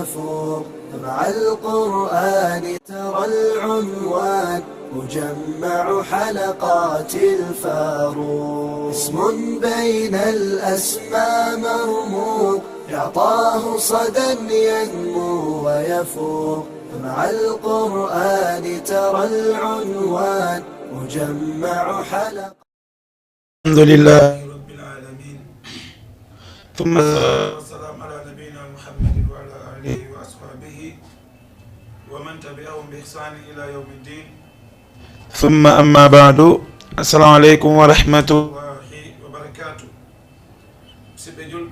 ويفوق. مع القرآن ترى العنوان مجمع حلقات الفاروق. اسم بين الأسماء مرموق يعطاه صدى ينمو ويفوق. مع القرآن ترى العنوان مجمع حلقات. الحمد لله رب العالمين، ثم الصلاة والسلام على نبينا محمد وعلى آله وأصحابه ومن تبعهم بإحسان إلى يوم الدين، ثم أما بعد. السلام عليكم ورحمة الله وبركاته. سبجل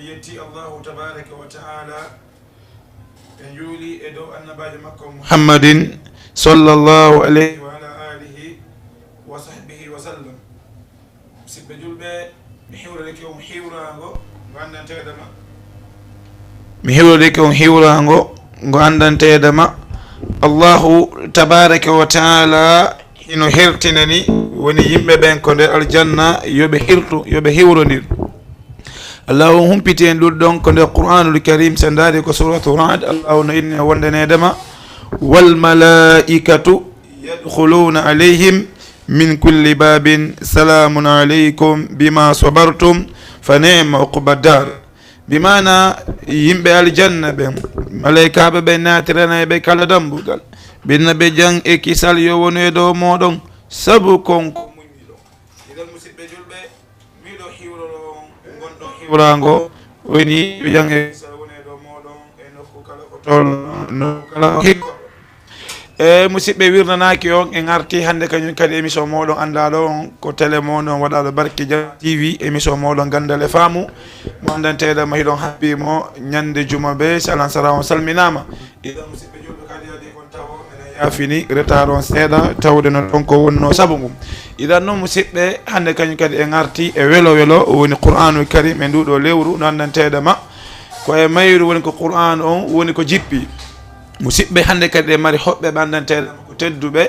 ينتي الله تبارك وتعالى أن يولي إدو النبي مكة محمد صلى الله عليه وعلى آله وصحبه وسلم. سبجل محور لك يوم حيورانغو غاندان تيدما محور لك يوم حيورانغو غاندان تيدما. الله تبارك وتعالى ino hertinani woni yimɓe ɓen ko nder aljanna yoɓe hiwrondir. allahu humpiti en ɗuɗɗon ko nder qur'anul karim sen daari ko suratu rad. allahu no inni wondanedema wal malaikatu yadkhuluna alayhim min kulli babin salamun alaykum bima sabartum fa ni'ma uqbadar. bimana yimɓe aljanna ɓen malaikaɓe ɓe natirana ɓe kala dambugal binna ɓe jang e kisal yo wonu e dow moɗon sabu konko muñiɗo. idan musidɓe julɓe miɗo hiwroro gonɗo hiwrango woni ɓe jang e kisal woni e dow moɗon e nokku kala ko tol no kala hikko. musidɓe wirnanaki on en arti hande kañum kadi émission moɗon andaɗo on ko télé moɗon waɗaɗo Barke Jam TV, émission moɗon gandal e faamu mo andanteɗo mahiɗon habbimo ñande juma be salan sara on salminama. idan musidɓe julɓe kadi adi kon tawo enen yafini retard on seeɗa tawde no ɗon ko wonno saabu mum. idan noon musidɓe hande kañum kadi en arti e welo woni qur'anul karim e nduɗo lewru no andanteɗo ko e mayru woni ko qur'an on woni ko jippi. musidɓe hande kadi e mari hoɓɓe ɓe andanteɗo ko tedduɓe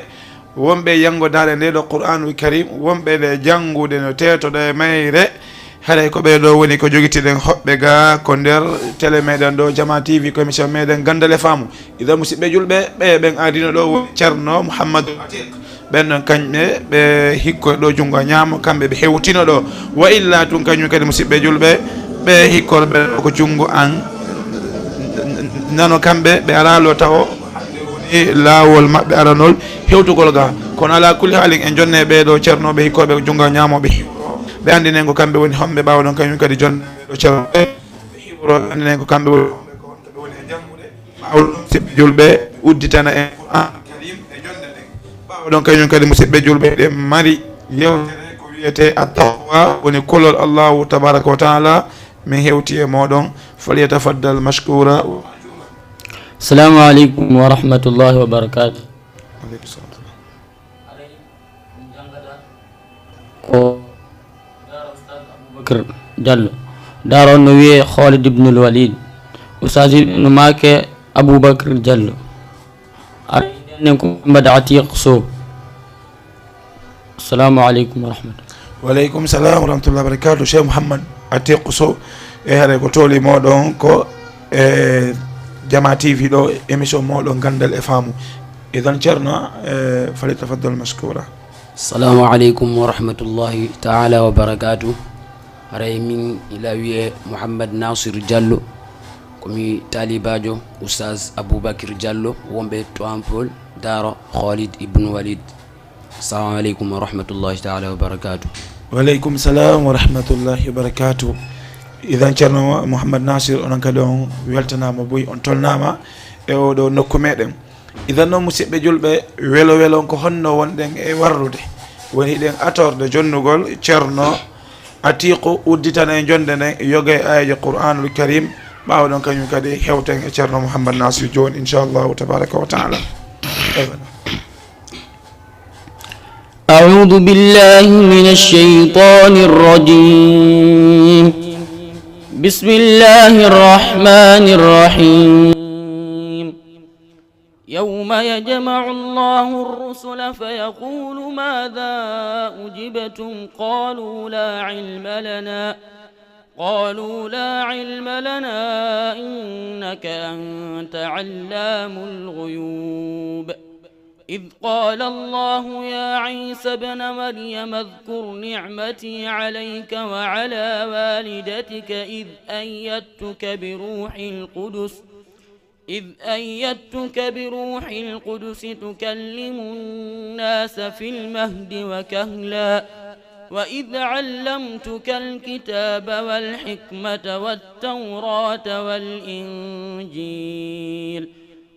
wonɓe yangodare nde ɗo qur'anul karim, wonɓe ɗe jangude no tetoɗo e mayre. haɗay ko ɓeɗo woni ko joguitiɗen hoɓɓe ga ko nder télé meɗen ɗo Jama TV ko émission meɗen gandal e faamu. idan musidɓe julɓe ɓen adino ɗo woni ceerno Mouhamadou Atiq. ɓen ɗon kañɓe ɓe hikko ɗo jungo ñaamo, kamɓe ɓe hewtino ɗo. wa illa tun kañum kadi musidɓe julɓe ɓe hikkorɓe ɗo ko jungo an nano kamɓe ɓe aralo taw hande woni laawol maɓɓe aranol hewtugol ga. kono ala kulli haalin en jonne ɓeɗo ceernoɓe hikkoɓe jungo ñamoɓe ɓe andinen ko kamɓe woni homɓe ɓawɗon kañum kadi jonne ɓeɗo ceernoɓe ɓe hiwro andinen ko kamɓe woni homɓe ko wonɓe woni e jangude ɓawɗon musidɓe julɓe udditana en qur'an karim e jonde ɗen ɓawɗon kañum kadi musidɓe julɓe ɗe mari yewtere ko wiyete attaqwa woni kolol allahu tabaraka wa taala. min hewti e moɗon falyatafaddal mashkura. السلام عليكم ورحمة الله وبركاته. أبو بكر جل دار النبي خالد بن الوليد أستاذ نماك أبو بكر جل أريدكم بدعتي قصو. السلام عليكم ورحمة الله. وعليكم السلام ورحمة الله وبركاته. شيخ محمد Atiq Sow e haɗa ko toli moɗon ko Jama TV ɗo émission moɗon gandal e faamu. idan ceerno falyatafaddal mashkura. السلام عليكم ورحمة الله تعالى وبركاته. aray min ila wiye Mouhammad Nasir Diallo komi talibajo Oustaz Aboubacry Diallo wonɓe to Ampol Daro Khalid ibn Walid. السلام عليكم ورحمة الله تعالى وبركاته. وعليكم السلام ورحمة الله وبركاته. إذا كان محمد ناصر أنا كدون ويلتنا مبوي أنتولناما أو دو نكمدم. إذا نو مسيب جلبة ويلو كهنو وندن ورده وهيدن أتور دجنوغول تشرنو أتيقو وديتنا جندن يوغي آية القرآن الكريم باودون كان يكادي هيوتن تشرنو محمد ناصر جون إن شاء الله تبارك وتعالى. أعوذ بالله من الشيطان الرجيم. بسم الله الرحمن الرحيم. يوم يجمع الله الرسل فيقول ماذا أجبتم قالوا لا علم لنا قالوا لا علم لنا إنك أنت علام الغيوب. إذ قال الله يا عيسى ابن مريم اذكر نعمتي عليك وعلى والدتك إذ أيدتك بروح القدس تكلم الناس في المهد وكهلا وإذ علمتك الكتاب والحكمة والتوراة والإنجيل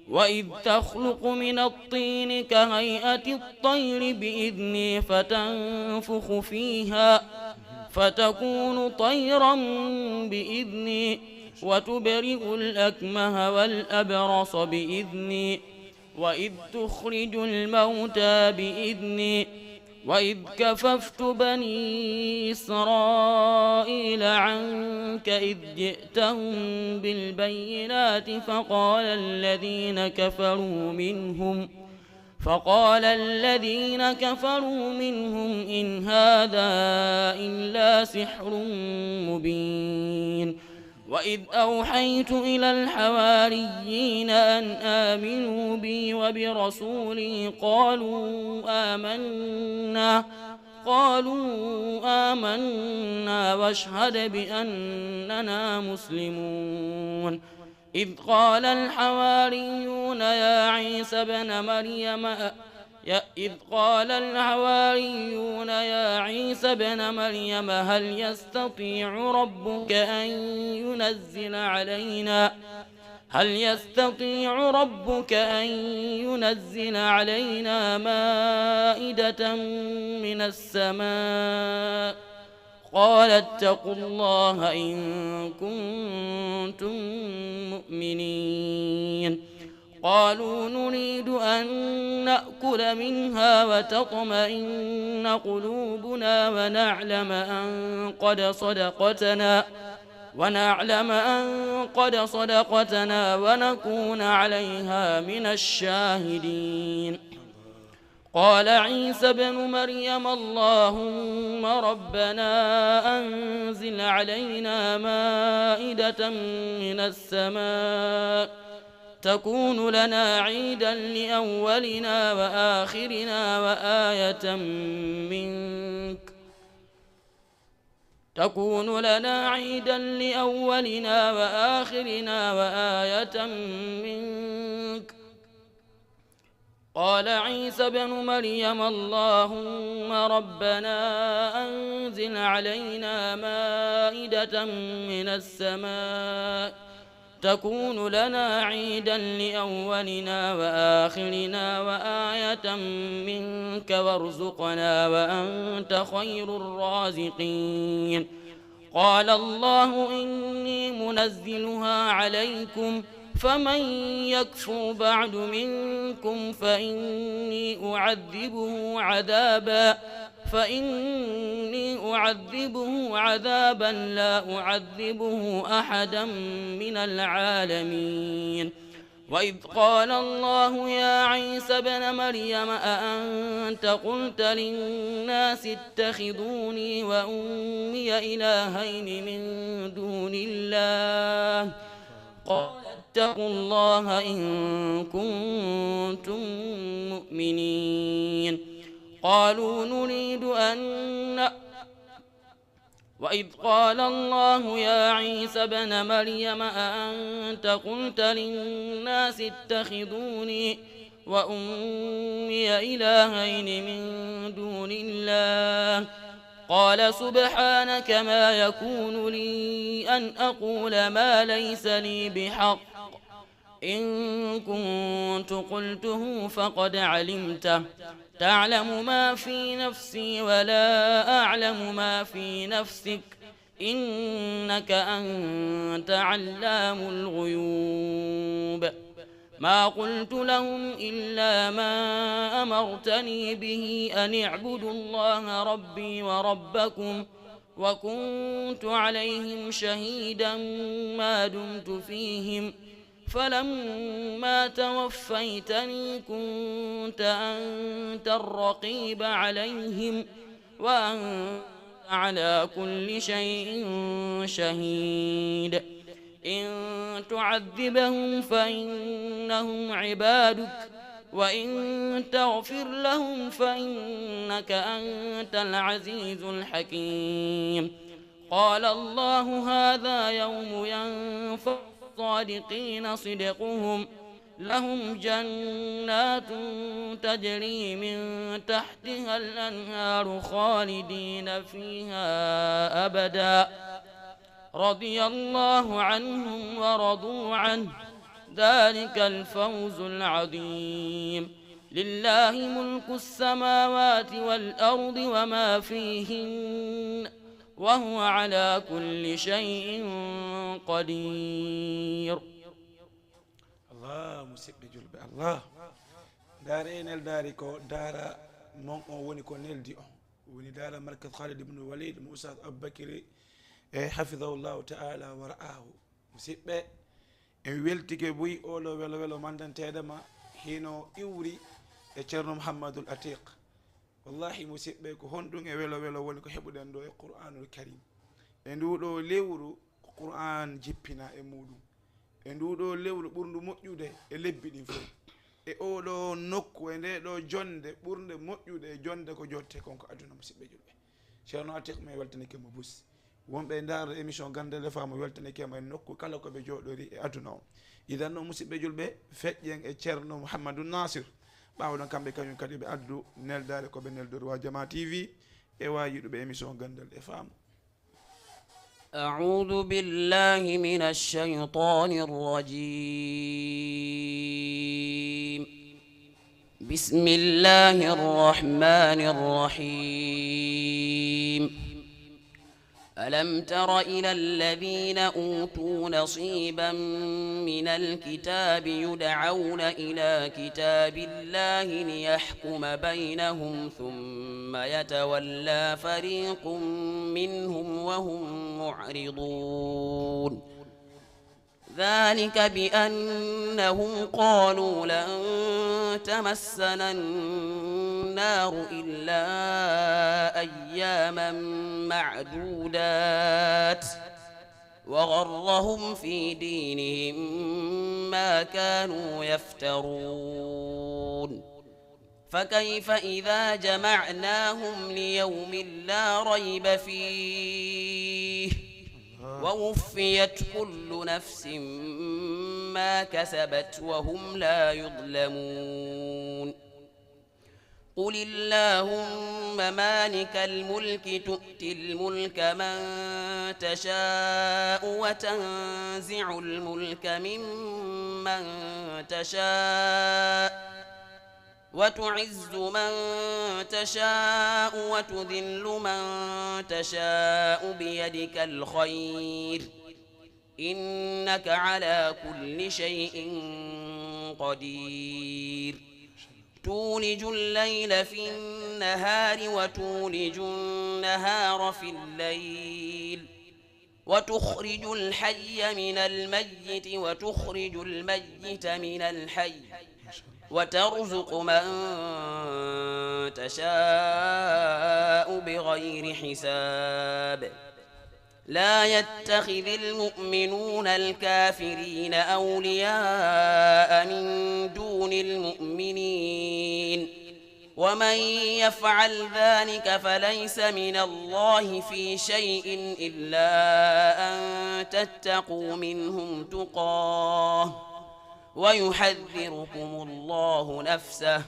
وإذ تخلق من الطين كهيئة الطير بإذني فتنفخ فيها فتكون طيرا بإذني وتبرئ الأكمه والأبرص بإذني وإذ تخرج الموتى بإذني وإذ كففت بني إسرائيل عنك إذ جئتهم بالبينات فقال الذين كفروا منهم إن هذا إلا سحر مبين. وإذ أوحيت إلى الحواريين أن آمنوا بي وبرسولي قالوا آمنا واشهد بأننا مسلمون. إذ قال الحواريون يا عيسى ابن مريم هل يستطيع ربك أن ينزل علينا مائدة من السماء قال اتقوا الله إن كنتم مؤمنين. قالوا نريد أن نأكل منها وتطمئن قلوبنا ونعلم أن قد صدقتنا ونكون عليها من الشاهدين. قال عيسى ابن مريم اللهم ربنا أنزل علينا مائدة من السماء تكون لنا عيدا لأولنا وآخرنا وآية منك. قال عيسى ابن مريم اللهم ربنا أنزل علينا مائدة من السماء تكون لنا عيدا لأولنا وآخرنا وآية منك وارزقنا وأنت خير الرازقين. قال الله إني منزلها عليكم فمن يكفر بعد منكم فإني أعذبه عذابا لا أعذبه أحدا من العالمين. وإذ قال الله يا عيسى ابن مريم أأنت قلت للناس اتخذوني وأمي إلهين من دون الله قال اتقوا الله إن كنتم مؤمنين. قالوا نريد وإذ قال الله يا عيسى ابن مريم أأنت قلت للناس اتخذوني وأمي إلهين من دون الله قال سبحانك ما يكون لي أن أقول ما ليس لي بحق إن كنت قلته فقد علمته تعلم ما في نفسي ولا أعلم ما في نفسك إنك أنت علام الغيوب. ما قلت لهم إلا ما أمرتني به أن اعبدوا الله ربي وربكم وكنت عليهم شهيدا ما دمت فيهم فلما توفيتني كنت أنت الرقيب عليهم وأنت على كل شيء شهيد إن تعذبهم فإنهم عبادك وإن تغفر لهم فإنك أنت العزيز الحكيم قال الله هذا يوم ينفع الصادقين صدقهم لهم جنات تجري من تحتها الأنهار خالدين فيها أبدا رضي الله عنهم ورضوا عنه ذلك الفوز العظيم لله ملك السماوات والأرض وما فيهن وهو على كل شيء قدير الله مسبب جلب الله دار نل داركو دار مون وني كو نل دي وني دار مركز خالد بن الوليد موسى أبو بكر حفظه الله تعالى ورعاه مسبب en weltike boyi oɗo welo welo mandanteɗema hino iwri e ceerno mouhammadul atiq wallahi musidɓe ko honɗum e welo welo woni ko heɓuɗen ɗo e qur'anul karim e nduɗo lewru qur'an jippina e muɗum e nduɗo lewru ɓurdu moƴƴude e lebbi ɗin fof e oɗo nokku e nde ɗo jonde ɓurde moƴƴude e jonde ko jotte konko aduna musidɓe julɓe ceerno atiq ma weltanike mo busi wonɓe ndar émission gandele famo weltanekema en nokku kala koɓe jooɗori e aduna o idan noon musidɓe julɓe feƴƴen e ceerno mouhamadou nasir ɓawɗon kamɓe kañum kadi ɓe addu neldare koɓe neldori wa jama tv e wawi yiɗuɓe émission gandel e faamo أعوذ بالله من الشيطان الرجيم بسم الله الرحمن الرحيم ألم تر إلى الذين أوتوا نصيبا من الكتاب يدعون إلى كتاب الله ليحكم بينهم ثم يتولى فريق منهم وهم معرضون ذلك بأنهم قالوا لن تمسنا النار إلا أياما معدودات وغرهم في دينهم ما كانوا يفترون فكيف إذا جمعناهم ليوم لا ريب فيه ووفيت كل نفس ما كسبت وهم لا يظلمون قل اللهم مالك الملك تؤتي الملك من تشاء وتنزع الملك ممن تشاء وتعز من تشاء وتذل من تشاء بيدك الخير إنك على كل شيء قدير تولج الليل في النهار وتولج النهار في الليل وتخرج الحي من الميت وتخرج الميت من الحي وترزق من تشاء بغير حساب لا يتخذ المؤمنون الكافرين أولياء من دون المؤمنين ومن يفعل ذلك فليس من الله في شيء إلا أن تتقوا منهم تقاه ويحذركم الله نفسه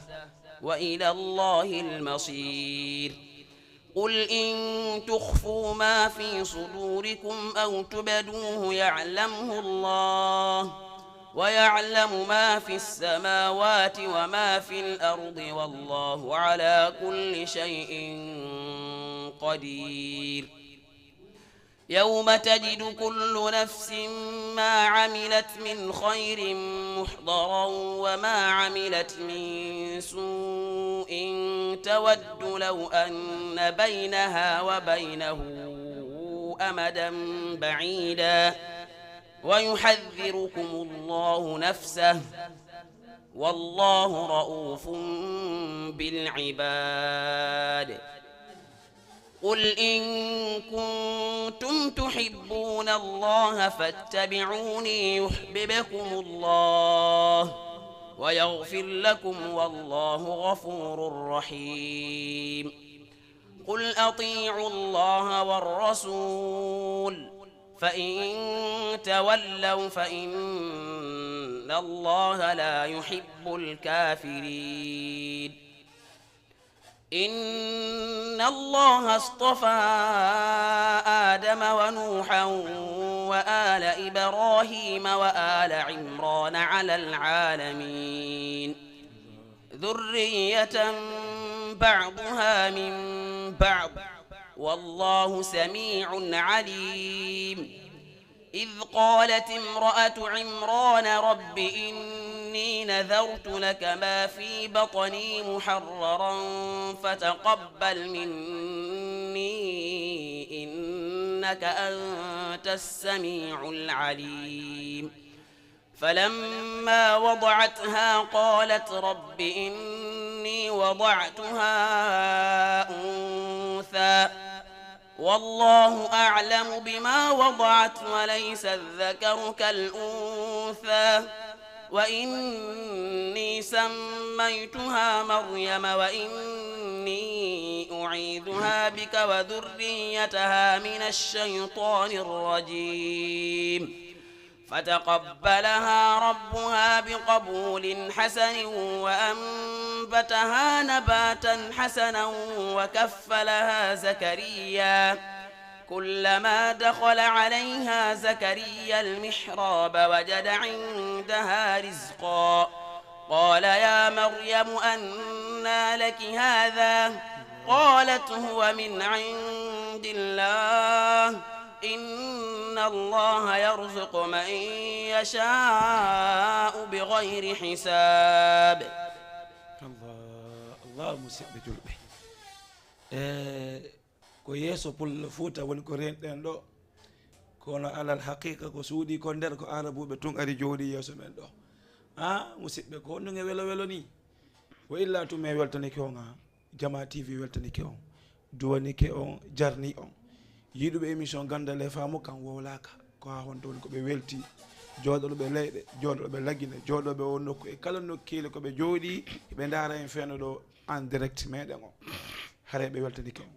وإلى الله المصير قل إن تخفوا ما في صدوركم أو تبدوه يعلمه الله ويعلم ما في السماوات وما في الأرض والله على كل شيء قدير يوم تجد كل نفس ما عملت من خير محضرا وما عملت من سوء تود لو أن بينها وبينه أمدا بعيدا ويحذركم الله نفسه والله رؤوف بالعباد قل إن كنتم تحبون الله فاتبعوني يحببكم الله ويغفر لكم والله غفور رحيم قل أطيعوا الله والرسول فإن تولوا فإن الله لا يحب الكافرين إن الله اصطفى آدم ونوحا وآل إبراهيم وآل عمران على العالمين ذرية بعضها من بعض والله سميع عليم إذ قالت امرأة عمران رب إني نذرت لك ما في بطني محررا فتقبل مني إنك أنت السميع العليم فلما وضعتها قالت رب إني وضعتها أنثى والله أعلم بما وضعت وليس الذكر كالأنثى وإني سميتها مريم وإني أعيذها بك وذريتها من الشيطان الرجيم فتقبلها ربها بقبول حسن وأنبتها نباتا حسنا وكفلها زكريا كلما دخل عليها زكريا المحراب وجد عندها رزقا قال يا مريم أنى لك هذا قالت هو من عند الله إن الله يرزق من يشاء بغير حساب الله مسيح بجلبه ko yeso pullo fuuta woni ko renɗen ɗo kono alal haqiqa ko suuɗi ko nder ko arabuɓe tun ari jooɗi yeeso men ɗo musidɓe ko honɗuge welo welo ni wo illa tume weltanike on Jama TV weltanike on duwanike on jarni on yiɗuɓe émission gandal e faamu kan wowlaka ko ha honto woni koɓe welti jooɗoɓe leyɗe jooɗoɓe laggine jooɗoɓe o nokku e kala nokkile koɓe jooɗi ɓe daara en feeno ɗo en direct meɗen o hare ɓe weltanike on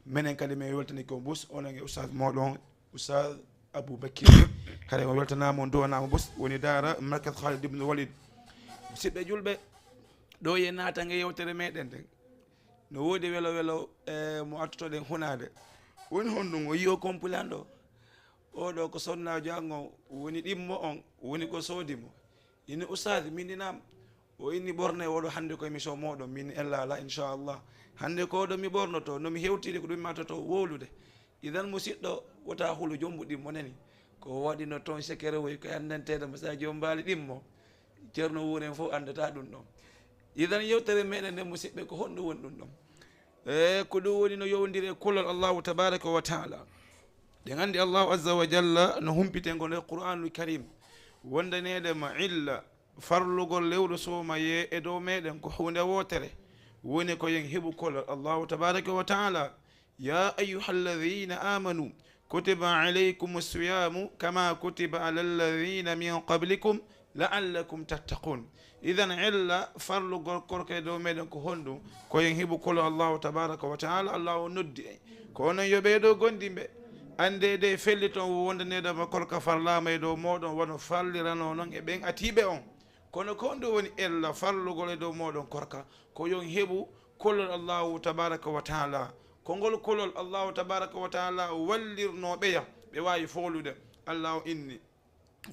menen kadi min weltanike on bus onon e oustad moɗon oustad Aboubakir hare o weltanama on duwanama bus woni daara markaz Khalid ibn Walid musidɓe julɓe ɗo ye natange yewtere meɗen nde no woodi welo welo mo attotoɗen hunade woni honɗum o yiyo compulan ɗo oɗo ko sonnajo ango woni ɗimmo on woni ko soodimo ini oustad mindinam o inni ɓorne oɗo hande ko émission moɗon min ellala inchallah hande ko ɗo mi ɓornoto nomi hewtiri ko ɗum matoto wowlude idan musidɗo wota hulu jombu ɗimmo nani ko waɗino toon sekere woy ko andantede mo sa jom mbaali ɗimmo ceerno wuren fof andata ɗum ɗon idan yewtere meɗen nde musidɓe ko honɗum woni ɗum ɗon ko ɗum woni no yowdiri kullol allahu tabaraka wa taala ɗe gandi allahu azza wa jalla no humpitengo nder qur'anul karim wondanedema illa farlugol lewru somaye e dow meɗen ko hunde wotere woni ko yen heɓu kolol allahu tabaraka wa taala ya ayuha alladhina amanu kutiba alaykum siyamu kama kutiba ala alladhina min qablikum la'allakum tattaqun idan illa farlugol korke dow meɗen ko honɗum ko yen heɓu kolol allahu tabaraka wa taala allahu noddi en ko onon yoɓeɗo gondimɓe ande de felli toon wondanedema korka farlama e dow moɗon wono fallirano noon e ɓen atiɓe on kono ko ɗum woni ella farlugol e dow moɗon korka ko yon heɓu kolol allahu tabaraka wa taala kongol kolol allahu tabaraka wa taala wallirnoɓeya ɓe wawi folude allahu inni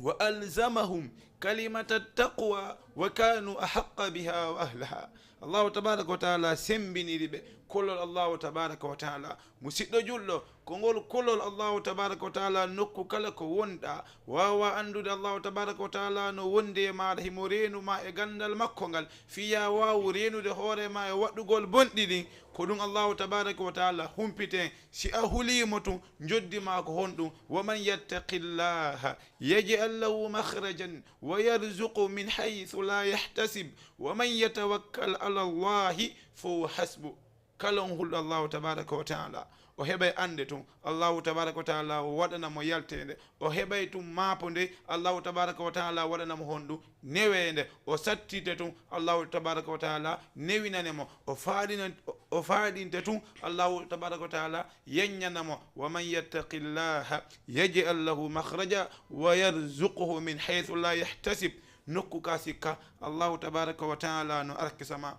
wa alzamahum kalimata taqwa wa kanu ahaqqa biha wa ahlaha allahu tabaraka wa taala sembiniri ɓe kolol allahu tabaraka wa taala musidɗo julɗo kongol kolol allahu tabaraka wa taala nokku kala ko wonɗa wawa andude allahu tabaraka wa taala no wondi e maɗa himo renuma e gandal makko ngal fiya wawu renude hoorema e waɗɗugol bonɗi ɗin ko ɗum allahu tabaraka wa taala humpite si a hulimo tun joddima ko honɗum waman yattaqillaha yaj'al lahu makhrajan wa yarzuqu min haythu la yahtasib waman yatawakkal ala allahi fahuwa hasbu kala on hulɗo allahu tabaraka wa taala o heɓay ande tum allahu tabaraka wa taala waɗanamo yaltede o heɓay tum maapo nde allahu tabaraka wa taala waɗanamo honɗum newende o sattite tum allahu tabaraka wa taala newinanemo o faaɗinte tum allahu tabaraka wa taala yeññanamo wa man yattaqi llaha yaj'al lahu makhraja wa yarzuquhu min haythu la yahtasib nokku ka sikka allahu tabaraka wa taala no arkisama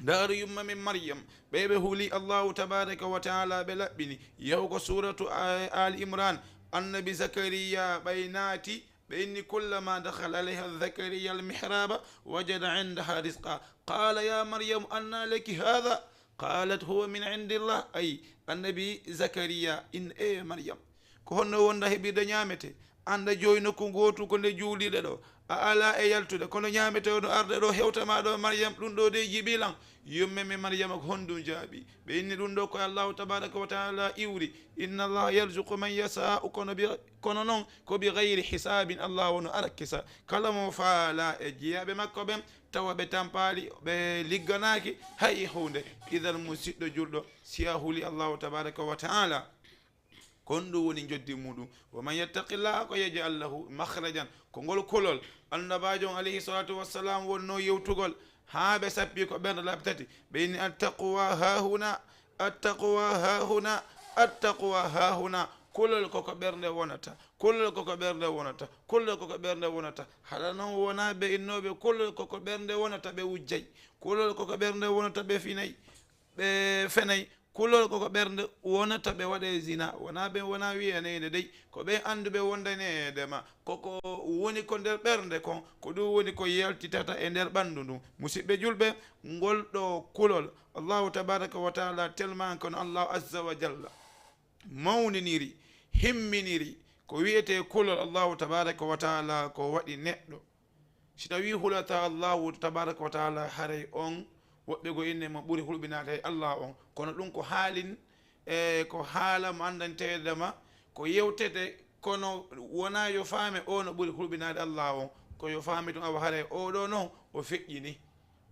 دار يم من مريم بيبي هولي الله تبارك وتعالى بلبني يوكو سورة آل إمران النبي زكريا بيناتي بإن كلما دخل عليها زكريا المحراب وجد عندها رزقا قال يا مريم أنى لك هذا قالت هو من عند الله أي النبي زكريا إن إيه مريم كهن ونده بدنيامته anda joyno ko gotu ko nde juuliɗe ɗo a ala e yaltude kono ñamete ɗo arde ɗo hewtama ɗo mariam ɗum ɗo de jibilan yummemi mariama ko honɗum jaaɓi ɓe inni ɗum ɗo koye allahu tabaraka wa taala iwri inna allaha yarzuqu man yasau kono noon ko bi gayri hisabin allah wono arakkisa kala mo faala e jeeyaɓe makko ɓen tawa ɓe tampali ɓe ligganaki hay hunde idan musidɗo julɗo siya huuli allahu tabaraka wa taala kon ɗum woni joddi muɗum wa man yattaqillaha ko yaj'al lahu makhrajan ko ngol kolol annabajo on alayhi salatu wassalam wonno yewtugol ha ɓe sappi ko ɓernde laabi tati ɓe inni attaqwa hahuna attaqwa hahuna attaqwa hahuna kulol koko ɓernde wonata kulol koko ɓernde wonata kulol koko ɓernde wonata haɗa noon wona ɓe innoɓe kulol koko ɓernde wonata ɓe wujjay kulol koko ɓernde wonata ɓe finayi ɓe fenayi kulol koko ɓernde wonata ɓe waɗe zina wona ɓe wona wiyanede dey ko ɓe anduɓe wondanedema koko woni ko nder ɓernde kon ko ɗum woni ko yaltitata e nder ɓandu ndun musidɓe julɓe ngol ɗo kulol allahu tabaraka wa taala tellement kono allahu azza wa jalla mawniniri himminiri ko wiyete kulol allahu tabaraka wa taala ko waɗi neɗɗo si tawi hulata allahu tabaraka wa taala haray on woɓɓe go inne mo ɓuri hulɓinade e allah on kono ɗum ko haalin e ko haala mo andantedema ko yewtete kono wona yo faame o no ɓuri hulɓinade allah on ko yo faami tun awa haare oɗo noon o feƴƴini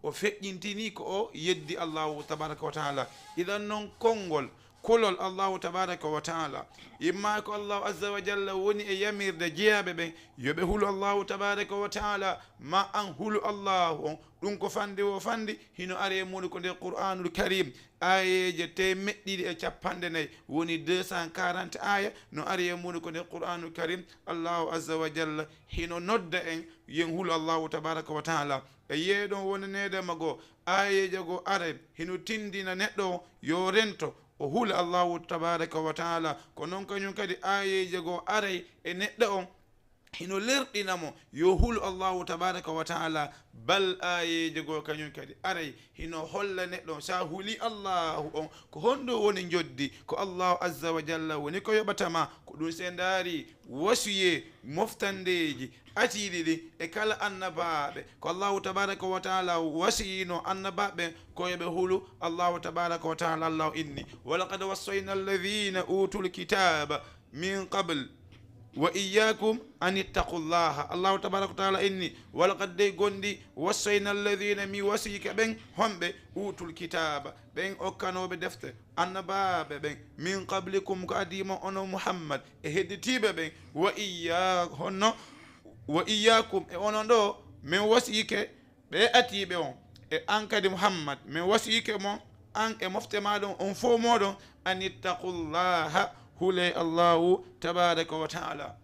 o feƴƴintini ko o yeddi allahu tabaraka wa taala idan noon konngol kulol allahu tabaraka wa taala imma ko allahu azza wa jalla woni e yamirde jeeyaɓe ɓen yoɓe hulu allahu tabaraka wa taala ma an hulu allahu on ɗum ko fandi o fandi hino are muɗum ko nder qur'anul karim ayeje temeɗɗiɗi e capanɗe nayyi woni 240 aya no are muɗum ko nder qur'anul karim allahu azza wa jalla hino nodda en yen hulu allahu tabaraka wa taala e yeeɗon wonanedema goo ayeje go are hino tindina neɗɗo o yo rento o hula allahu tabaraka wa taala ko noon kañum kadi ayeje go aray e neɗɗo on hino lerɗinamo yo hulu allahu tabaraka wa taala bal ayeje go kañum kadi aray hino holla neɗɗo sa huuli allahu on ko honɗo woni joddi ko allahu azza wa jalla woni ko yoɓatama ko ɗum se daari wasuye moftandeji atiɗi ɗi e kala annabaɓe ko allahu tabaraka wa taala wasiyino annabaɓe ko yoɓe hulu allahu tabaraka wa taala allahu inni walaqad wassayna alladhina utul kitaba min qabl wa iyyakum an ittaqullaha allahu tabaraka wa taala inni walaqad dey gondi wassayna alladhina mi wasiyika ɓen homɓe utul kitaba ɓen okkanoɓe defte annabaɓe ɓen min qablikum ko adima ono muhammad e hedditiɓe ɓen wa iyyakum e onon ɗo min wasiyike ɓe atiɓe on e an kadi muhammad min wasiyike mon an e mofte maɗon on fo moɗon an ittaqullaha hule allahu tabaraka wa taala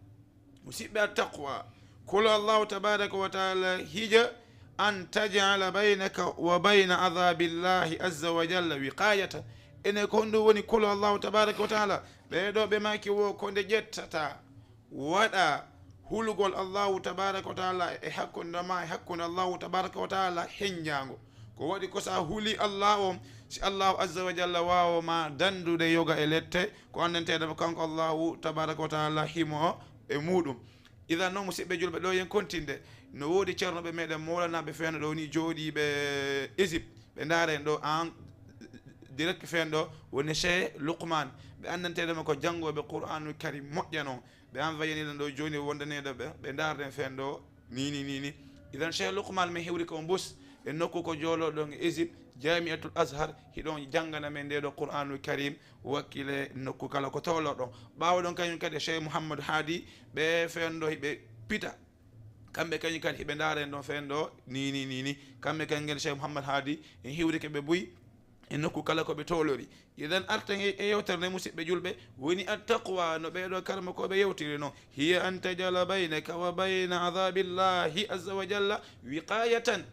musidɓe attaqwa kolo allahu tabaraka wa taala hija an tajala baynaka wa bayna adabillahi azza wa jalla wiqayata ene ko honɗum woni kolo allahu tabaraka wa taala ɓeɗo ɓe maki wo konde ƴettata waɗa hulugol allahu tabaraka wa taala e hakkunde ma e hakkunde allahu tabaraka wa taala heññago ko waɗi ko sa huuli allah o si allahu azza wa jalla wawoma dandude yoga e lette ko andantedema kanko allahu tabaraka wa taala himo o e muɗum idan noon musidɓe julɓe ɗo yen kontinde no woodi ceernoɓe meɗen molanaɓe feeno ɗo woni jooɗiɓe égypte ɓe daren ɗo en direct fen ɗo woni cheikh Luqman ɓe andantedema ko janggoɓe qur'anul karim moƴƴano ɓe envoyaniɗen ɗo joni wondaneɗo ɓe darden fen ɗo nini idan cheikh Luqman mi hewri ko bus e nokku ko jooloɗon e égypte jami'atul azhar hiɗon jangana men nde ɗo qur'anul karim wakkile nokku kala ko towlo ɗon ɓawa ɗon kañum kadi cheikh mouhamadou hadi ɓe fenɗo hiɓe pita kamɓe kañum kadi hiɓe ndaren ɗon fenɗo ni kamɓe kañum kadi cheikh mouhamadou hadi en hiwrike ɓe buy e nokku kala ko ɓe tolori idan artan e yewtere nde musidɓe julɓe woni attaqwa no ɓeɗo karma koɓe yewtiri noon hiya an tajala baynaka wa bayna adabillahi azza wa jalla wiqayatan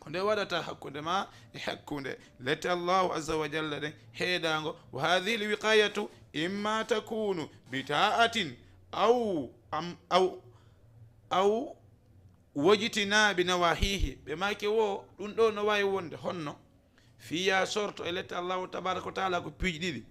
ko nde waɗata hakkude ma e hakkude lette allahu azza wa jalla ɗen heedago wa hadihi lwiqayatu imma takunu bi ta'atin aw wojitinaɓe nawahihi ɓe maki wo ɗum ɗo no wawi wonde honno fiya sorto e lette allahu tabaraka wa taala ko piiji ɗiɗi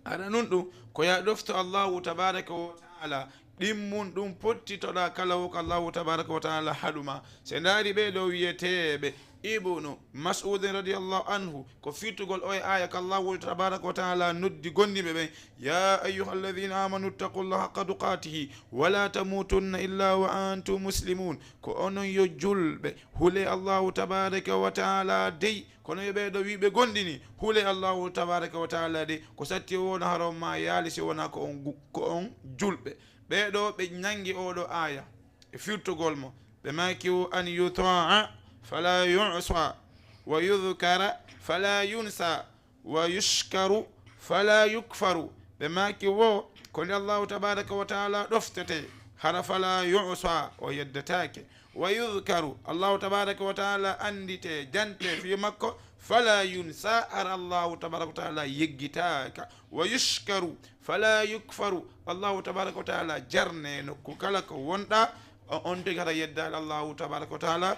aɗa nun ɗum ko ya ɗofto allahu tabaraka wa taala ɗimmun ɗum pottitoɗa kala wo ko allahu tabaraka wa taala haɗuma se ndaari ɓeɗo wiyeteɓe ibnu mas'udin radiallahu anhu ko firtugol o e aya ko allahu tabaraka wa taala noddi gondiɓe ɓen ya ayuha alladina amanu ittaqullaha haqqa tuqatihi wala tamutunna illa wa antum muslimun ko onon yo julɓe huule allahu tabaraka wa taala dey kono yo ɓeɗo wiɓe gondini huule allahu tabaraka wa taala dey ko satti wona harom ma yaali si wona ko on julɓe ɓeɗo ɓe nangi oɗo aya e firtugol mo ɓe maki o an yutaa fala yusa wa yudhkara fala yunsa wa yushkaru fala yukfaru ɓe maki wo ko nde allahu tabaraka wa taala ɗoftete hara fala yusa o yeddetake wa yudhkaru allahu tabaraka wa taala andite jante fi makko fala yunsa hara allahu tabaraka wa taala yeggitaka wa yushkaru fala yukfaru allahu tabaraka wa taala jarne nokku kala ko wonɗa on tigi hata yeddade allahu tabaraka wa taala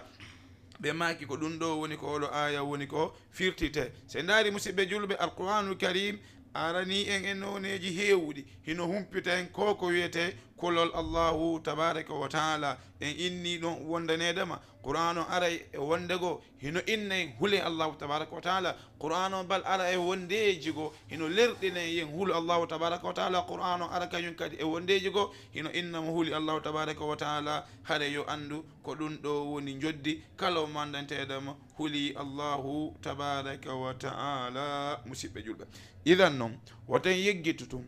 ɓe maki ko ɗum ɗo woni ko oɗo aya woni ko firtite se ndaari musidɓe julɓe alqur'anul karim arani en noneji hewɗi hino humpita en ko wiyete kolol allahu tabaraka wa taala en inni ɗon wondanedema qur'an o ara e wondego hino innayi huule allahu tabaraka wa taala qur'an o bal ara e wondeji go hino lerɗinen yen huulu allahu tabaraka wa taala qur'an o ara kañum kadi e wondeji go hino innamo huuli allahu tabaraka wa taala haɗa yo andu ko ɗum ɗo woni joddi kala o mandanteɗema huuli allahu tabaraka wa taala musidɓe julɓe idan noon woten yeggitu tum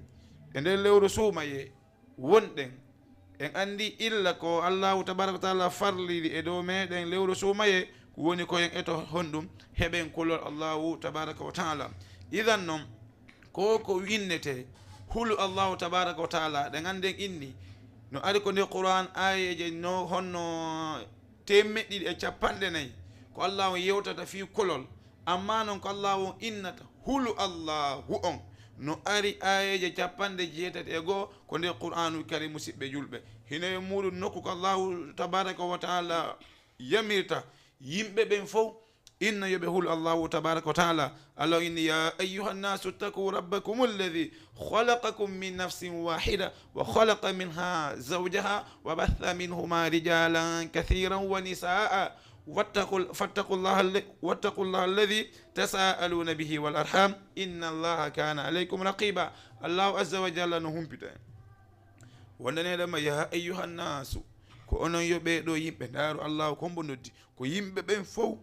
e nder lewru suumaye wonɗen en andi illa ko allahu tabaraka wa taala farliri e dow meɗen lewru suumaye woni koyen eto honɗum heɓen kolol allahu tabaraka wa taala idan noon ko winnete hulu allahu tabaraka wa taala ɗen anden inni no ari ko nde qur'an ayeje no honno 150 ko allahu yewtata fi kolol amma noon ko allahu innata hulu allahu on no ari ayeje 61 ko nde qur'anul karim musidɓe julɓe hino e muɗum nokku ko allahu tabaraka wa taala yamirta yimɓe ɓen fof inna yoɓe hulu allahu tabaraka wa taala allah inni ya ayuha nnasu ittaku rabbakum alladi khalaqakum min nafsin wahida wa khalaqa minha zawjaha wa batha minhuma rijalan kathiran wa nisaa فاتقوا الله الذي تساءلون به والأرحام إن الله كان عليكم رقيبا الله عز وجل نهم بتا وندنا يا أيها الناس ko onon yoɓe ɗo yimɓe ndaaru allahu kombo noddi ko yimɓe ɓen fof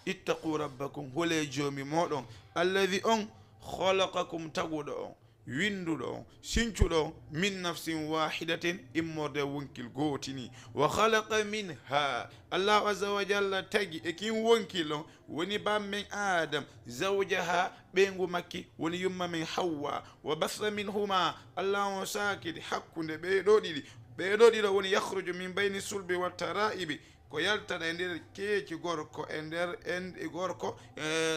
ittaqu rabbakum hole joomi moɗon alladi on khalaqakum taguɗo on winduɗo on sincuɗo on min nafsin wahidatin immorde wonkil gootini wa khalaqa minha allahu azza wa jalla tagi e kin wonkil on woni bammen adam zawjaha ɓengu makki woni yumma men hawwa wa bassa minhuma allah on sakidi hakkude ɓeɗo ɗiɗo woni yahruju min bayni sulbi wa taraibi ko yaltata e nder keeci gorko e nder enɗe gorko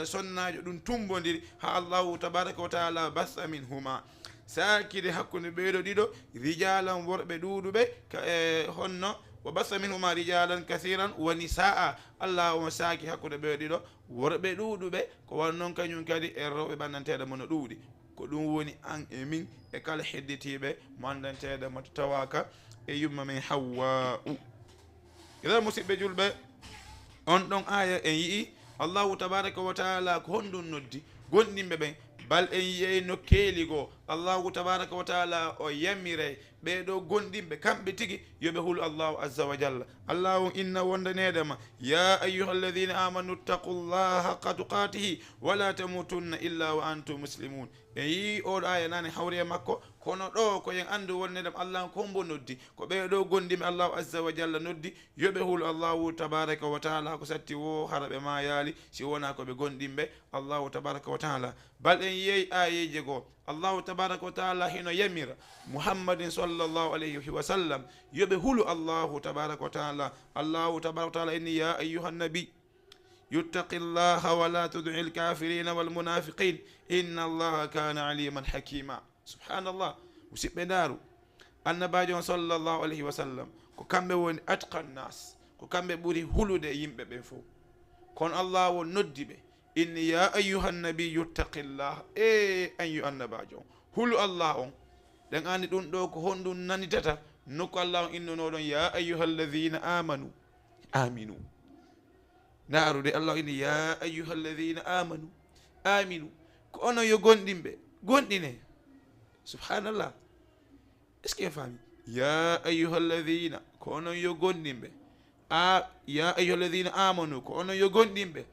sonnajo ɗum tumbodiri ha allahu tabaraka wa taala bassa min huma sakide hakkude ɓeɗo ɗiɗo rijalan worɓe ɗuɗuɓe honno wa bassa min huma rijalan kathiran wa nisaa allah on saaki hakkude ɓeɗo ɗiɗo worɓe ɗuɗuɓe ko wan noon kañum kadi e rewɓe bandanteɗe mono ɗuuɗi ko ɗum woni an e min e kala hedditiɓe mandanteɗe mo tawaka e yumma men hawwa ila musidɓe julɓe on ɗon aya en yii allahu tabaraka wa taala ko honɗum noddi gonɗinɓe ɓen bal en yiyey no keeli goo allahu tabaraka wa taala o yamire ɓeɗo gonɗinɓe kamɓe tigi yoɓe hulu allahu azza wa jalla. allahu inna wondanedema ya ayuha alladina amanu ttaqullaha haqa tuqatihi wala tamutunna illa wa antum muslimun. en yi oɗo aya nane hawri e makko, kono ɗo ko yen andu wonnedem allah kombo noddi ko ɓeɗo gondimi allahu azza wa jalla noddi yoɓe hulu allahu tabaraka wa taala ko satti wo haraɓe ma yaali si wona koɓe gonɗinɓe allahu tabaraka wa taala. bal en yeeyi ayeje goo allahu tabaraka wa taala hino yamira muhammadin sallllahu alayhi wa sallam yoɓe hulu allahu tabaraka wa taala. allahu tabaraka wa taala inni ya ayuha nabi يتق الله ولا تدع الكافرين والمنافقين إن الله كان عليما حكيما. سبحان الله. وسيب دارو النبي صلى الله عليه وسلم ko kamɓe woni atqa nnas, ko kamɓe ɓuri hulude yimɓe ɓen fof. kono allah wo noddi ɓe inni ya ayuha nabiyu ttaqillah, an yu annabajo hulu allah on. ɗen andi ɗum ɗo ko honɗum nanitata nokku allah on innonoɗon ya ayuha alladina amanu aminu. naarude allah inni ya ayuha alladina amanu aminu, ko onon yo gonɗinɓe gonɗine. subhanallah. est ce que en faami ya ayuha alladina ko onon yo gonɗinɓe ya ayuha alladina amanu ko onon yo gonɗinɓe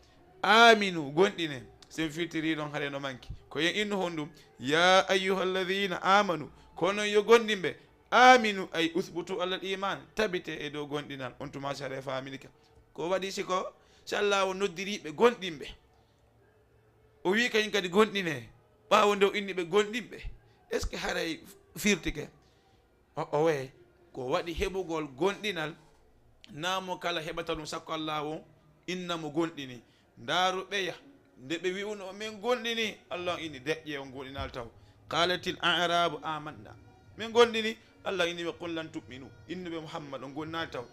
aminu gonɗine. sen firtiri ɗon haɗe no manki ko yen inno hon ɗum ya ayuha alladina amanu ko onon yo gonɗinɓe aminu ay uthbutu alal iman, tabite e dow gonɗinal. on tuma sare faminika ko waɗi siko so allah o noddiriɓe gonɗinɓe o wi kañum kadi gonɗine ɓawo nde o inniɓe gonɗinɓe. est ce que haray firtike o we ko waɗi heɓugol gonɗinal namo kala heɓata ɗum sakko allah o innamo gonɗini. ndaaru ɓeya nde ɓe wi'uno min gonɗini allah inni deƴƴe on gonɗinal taw qalatil arabu amanna min gonɗini allah inniɓe qul lan tu'minu innuɓe muhammad on gonɗinal taw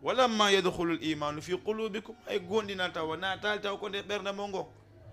walamma yadkhulu l imanu fi qulubikum ay gonɗinal taw natal taw ko nde ɓerde mo ngo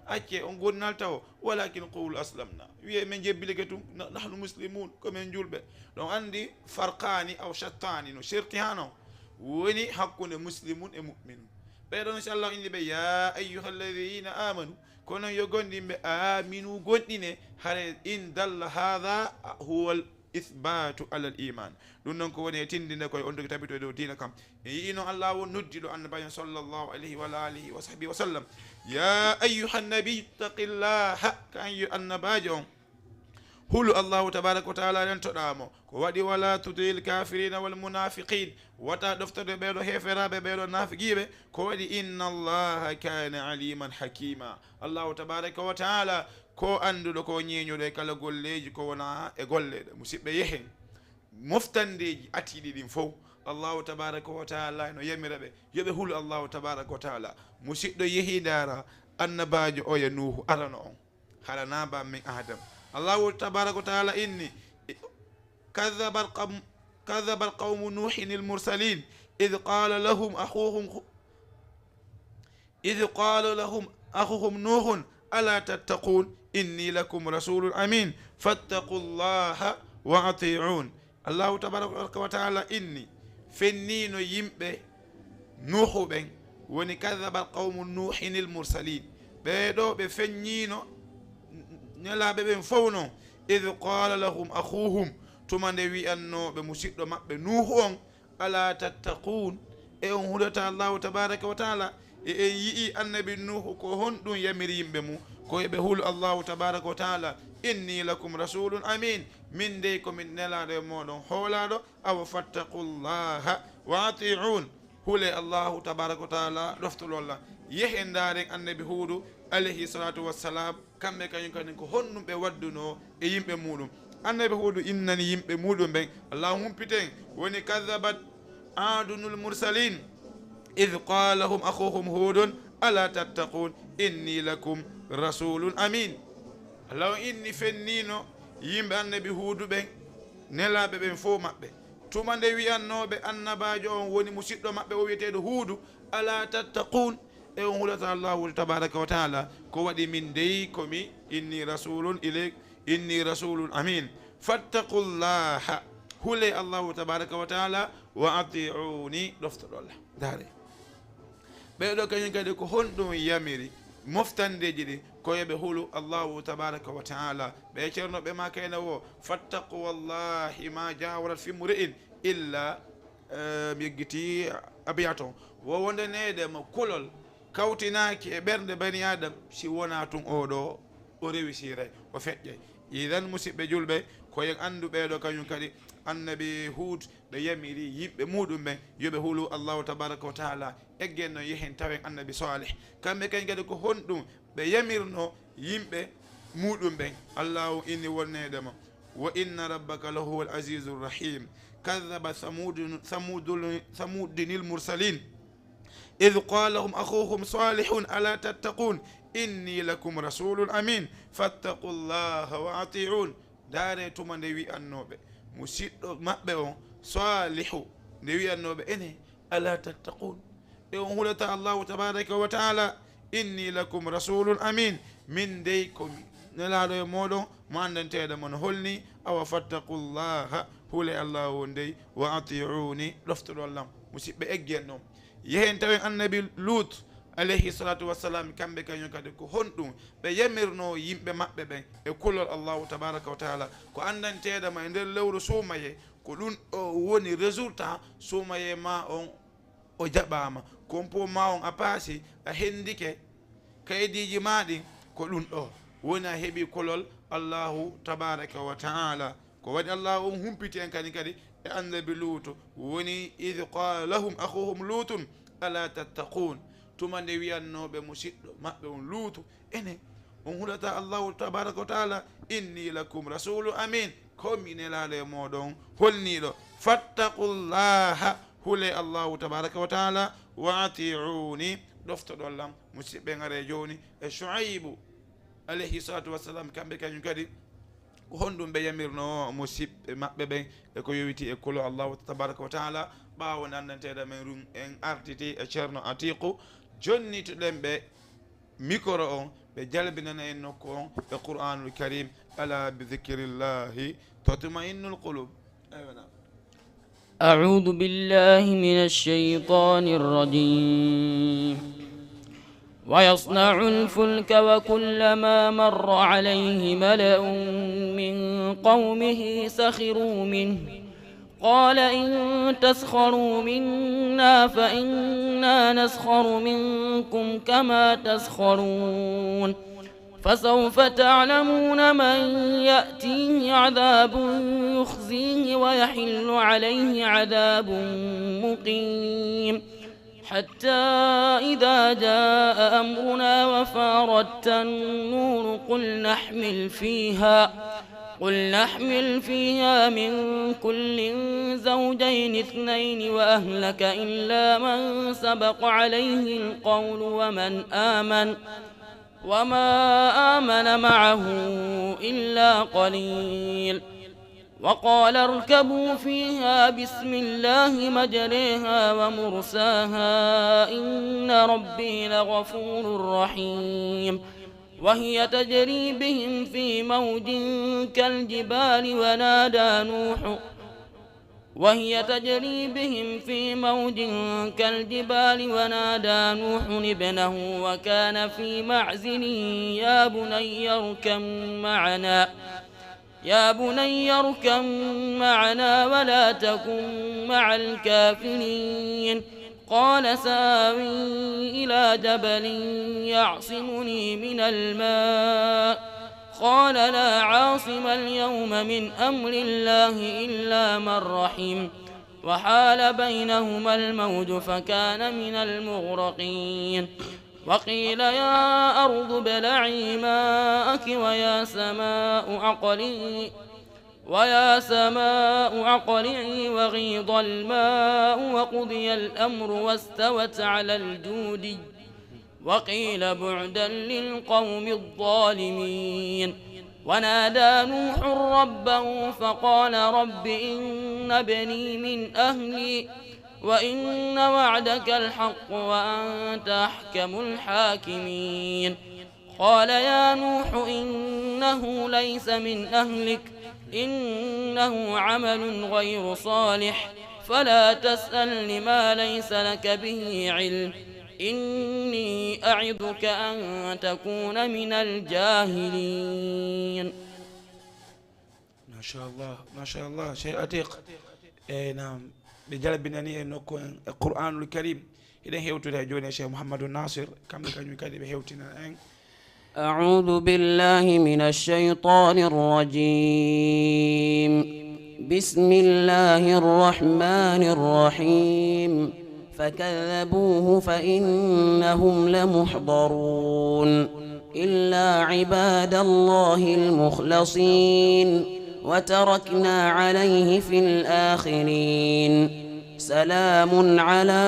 acce on gonɗinal taw walakin qulu aslamna, wiye min jebbilike tum nahnu muslimun komin julɓe. ɗon andi farqani aw shattani no sirti hano woni hakkude muslimun e mu'minun. ɓeɗon inchallah inni ɓe ya ayuha alladina amanu kono yo gonɗinɓe aminu gonɗine hare in dalla hadha huwa l ithbatu ala l iman. ɗum noon ko woni e tindinde koye on dogi tabito e dow dina kam. e yi noon allah wo noddiɗo annabajo sallllahu alayhi wa alihi wa sahbihi wa sallam ya ayuha nabiy ittaqillaha, ka an yo annabajo on hulu allahu tabaraka wa taala nen toɗamo ko waɗi wala tudil kafirina wal munafiqin, wata ɗoftode ɓeɗo heferaɓe ɓeɗo nafiqiɓe. ko waɗi inna allaha kana aliman hakima, allahu tabaraka wa taala ko anduɗo ko ñeñuɗo e kala golleji ko wona e golleɗe musidɓe yehen moftandeji atiɗi ɗin fof allahu tabaraka wa taala no yamira ɓe yoɓe hulu allahu tabaraka wa taala. musidɗo yeehi dara annabajo o ya nuhu arano on haɗa naba min adam. allahu tabaraka wa taala inni kadhaba alqawmu nuhin almursalin idh qala lahum akhuhum nuhun ala tattaqun inni lakum rasulun amin fattaqu llaha wa ati'un. allahu tabaraka wa taala inni fennino yimɓe nuhu ɓen woni kadhaba alqawmu nuhin almursalin, ɓeɗo ɓe fennino nelaɓe ɓen fof noon. idh qala lahum akhuhum, tuma nde wi'annoɓe musidɗo maɓɓe nuhu on ala tattaqun, e on hulata allahu tabaraka wa taala. e en yi'i annabi nuhu ko honɗum yamiri yimɓe mum ko eɓe hulu allahu tabaraka wa taala inni lakum rasulun amin, min dey komin nelaɗo e moɗon hoolaɗo. awa fattaqullaha wa ati'un, hule allahu tabaraka wa taala ɗoftololla. yehen daren annabi huudu alayhi salatu wassalam, kamɓe kañum kadi ko honɗum ɓe wadduno e yimɓe muɗum. annabi huudu innani yimɓe muɗum ɓen allah humpiten woni kadhabat adunul mursalin idh qala lahum akhuhum hudun ala tattaqun inni lakum rasulun amin. allah inni fennino yimɓe annabi huudu ɓen nelaɓe ɓen fof maɓɓe tuma nde wiyannoɓe annabajo on woni musidɗo maɓɓe o wiyeteɗo huudu ala tattaqun, e on hulata allahu tabaraka wa taala ko waɗi min dey komi inni rasulun amin fattaqullaha, hule allahu tabaraka wa taala wa ati'uni ɗoftoɗolla. dare ɓeɗo kañum kadi ko honɗum yamiri moftandeji ɗi ko yoɓe hulu allahu tabaraka wa taala. ɓe ceernoɓe ma kayna wo fattaqu wallahi ma jawarat fi mri'in illa mi yeggiti abiyaton wo wondenede mo kulol kawtinaki e ɓernde bani adam si wona tun oɗo o réussire o feƴƴe. idan musidɓe julɓe koyen andu ɓeɗo kañum kadi annabi hud ɓe yamiri yimɓe muɗum ɓen yoɓe hulu allahu tabaraka wa taala eggen no yehen tawen annabi salih kamɓe kañ kadi ko honɗum ɓe yamirno yimɓe muɗum ɓen. allahu inni wonnedema wa inna rabbaka lahuwa al azizu rrahim kadhaba samudinil mursalin إذ قال لهم أخوهم صالح ألا تتقون إني لكم رسول أمين فاتقوا الله وأطيعون. داري توما نوي النوبة مسيد مأبئون صالح نوي النوبة إني ألا تتقون هلت الله تبارك وتعالى إني لكم رسول أمين من ديكم نلالو مولو ما عندن تيدا من هلني أو فاتقوا الله هولي الله وندي وأطيعوني رفتر الله مسيد بأجينهم yehen tawen annabi lut alayhi salatu wassalam kamɓe kañum kadi ko honɗum ɓe yamirno yimɓe maɓɓe ɓen e kulol allahu tabaraka wa taala ko andanteɗama e nder lewru suumaye ko ɗum o woni résultat suumaye ma on o jaɓama kompo ma on a paasi a hendike kaydiji maɗi ko ɗum ɗo woni a heeɓi kulol allahu tabaraka wa taala ko waɗi allahu on humpiti en kadi e annabi luutu woni id qala lahum akhuhum lutun ala tattaqun tuma nde wiyannoɓe musidɗo maɓɓe on luutu ene on hulata allahu tabaraka wa taala inni lakum rasulu amin komi nelale moɗon holniɗo fattaqullaha hule allahu tabaraka wa taala wa atiuni ɗoftoɗollam musidɓe ngare joni e Shuaibu alayhi salatu wassalam kamɓe kañum kadi ko honɗum ɓe yamirno musidɓe maɓɓe ɓen e ko yowiti e kolo allahu tabaraka wa taala ɓawo nandanteɗa men rum en artiti e ceerno atiqu jonnituɗen ɓe micro on ɓe jalbinana en nokku on e qur'anul karim ala bi dhikrillahi tatma'innul qulub. أعوذ بالله من الشيطان الرجيم ويصنع الفلك وكلما مر عليه ملأ من قومه سخروا منه قال إن تسخروا منا فإنا نسخر منكم كما تسخرون فسوف تعلمون من يأتيه عذاب يخزيه ويحل عليه عذاب مقيم حتى إذا جاء أمرنا وفارت النور قل نحمل فيها من كل زوجين اثنين وأهلك إلا من سبق عليه القول وما آمن معه إلا قليل وقال اركبوا فيها بسم الله مجريها ومرساها إن ربي لغفور رحيم وهي تجري بهم في موج كالجبال ونادى نوح ابنه وكان في معزل يا بني اركم معنا ولا تكن مع الكافرين قال سآوي إلى جبل يعصمني من الماء قال لا عاصم اليوم من أمر الله إلا من رحم وحال بينهما الموج فكان من المغرقين وقيل يا أرض ابلعي ماءك ويا سماء أقلعي وغيض الماء وقضي الأمر واستوت على الجود وقيل بعدا للقوم الظالمين ونادى نوح ربه فقال رب إن ابني من أهلي وإن وعدك الحق وأنت أحكم الحاكمين قال يا نوح إنه ليس من أهلك إنه عمل غير صالح فلا تسأل ما ليس لك به علم إني أعظك أن تكون من الجاهلين. ما شاء الله ما شاء الله شيء عتيق. نعم بجلب بناني نكو القرآن الكريم إذا هيوتو جوني شيخ محمد الناصر كم كان يكذب هيوتنا. أعوذ بالله من الشيطان الرجيم. بسم الله الرحمن الرحيم. فكذبوه فإنهم لمحضرون إلا عباد الله المخلصين وتركنا عليه في الآخرين. سلام على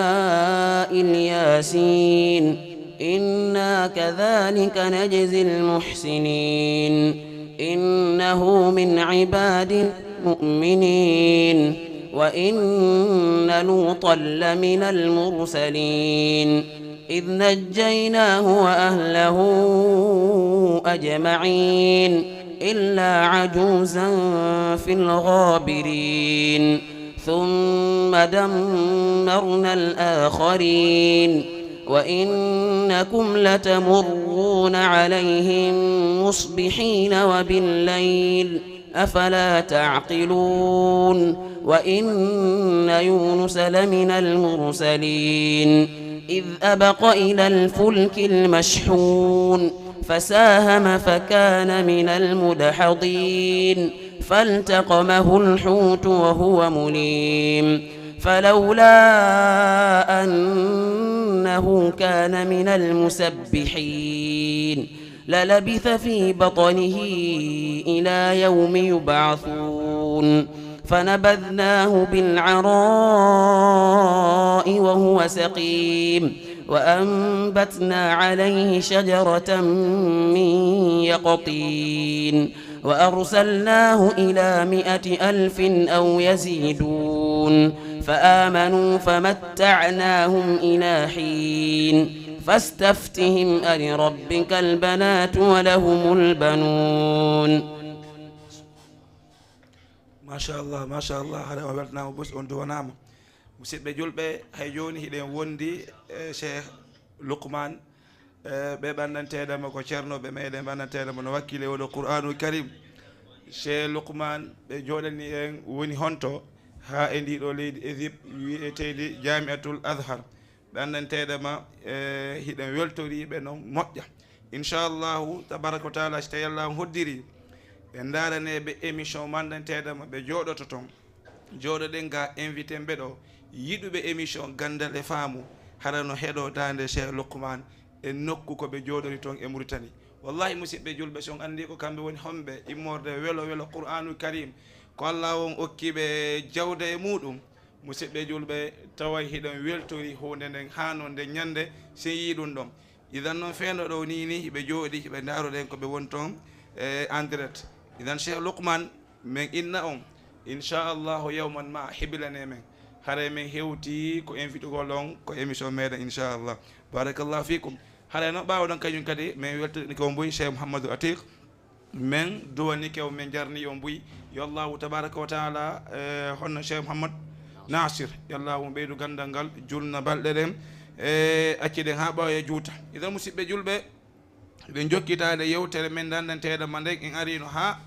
الياسين إنا كذلك نجزي المحسنين إنه من عباد المؤمنين وإن لوطا لمن المرسلين إذ نجيناه وأهله أجمعين إلا عجوزا في الغابرين ثم دمرنا الآخرين وإنكم لتمرون عليهم مصبحين وبالليل أفلا تعقلون وإن يونس لمن المرسلين إذ أبق إلى الفلك المشحون فساهم فكان من المدحضين فالتقمه الحوت وهو مليم فلولا أنه كان من المسبحين للبث في بطنه إلى يوم يبعثون فنبذناه بالعراء وهو سقيم وأنبتنا عليه شجرة من يقطين وأرسلناه إلى 100,000 أو يزيدون فآمنوا فمتعناهم إلى حين فاستفتهم ألربك البنات ولهم البنون. ما شاء الله ما شاء الله. هذا وبلتنا وبس أندونام مسيب بجلبة هيجوني هيدين وندي شيخ لقمان ببندن تيدا مكو شرنو بميدن بندن تيدا من وكيل ولو القرآن الكريم شيخ لقمان بجولني وني هونتو ها اندي دو ليد اذيب ويتيدي جامعة الأزهر بندن تيدا ما هيدن ولتوري بنو موجة إن شاء الله تبارك وتعالى اشتي الله هدري بندارني بإميشن بندن تيدا ما بجودو تتون جودو دنگا invité mbeɗo yiɗuɓe émission gandal e faamu harano heɗo dande cheikh Lukman e nokku ko ɓe jooɗori toon e Mauritanie wallahi musidɓe julɓe son andi ko kamɓe woni homɓe immorde welo welo qur'anul karim ko Allah on okkiɓe jawde e muɗum musidɓe julɓe tawa hiɗon weltori hunde nden hano nde ñande sen yiɗum ɗon idan noon feeno ɗo nini ɓe jooɗi ɓe daroɗen ko ɓe woni toon en direct idan cheikh Lukman min inna on inchallahu yawman ma hibilane men hare men hewti ko invité golon ko émission meɗen inchallah barakallahu fikum hare no ɓawɗon kañum kadi min weltani ko mbuy cheikh Mouhamadou Atiq men duwani kew min jarni o mbuy yo allahu tabaraka wa taala honno cheikh Mouhamad Nasir yo allahu ɓeydu gandal ngal julna balɗe ɗen acciɗen ha ɓawa e juuta idan musidɓe julɓe ɓe jokkitade yewtere men dandanteɗe ma nden en arino ha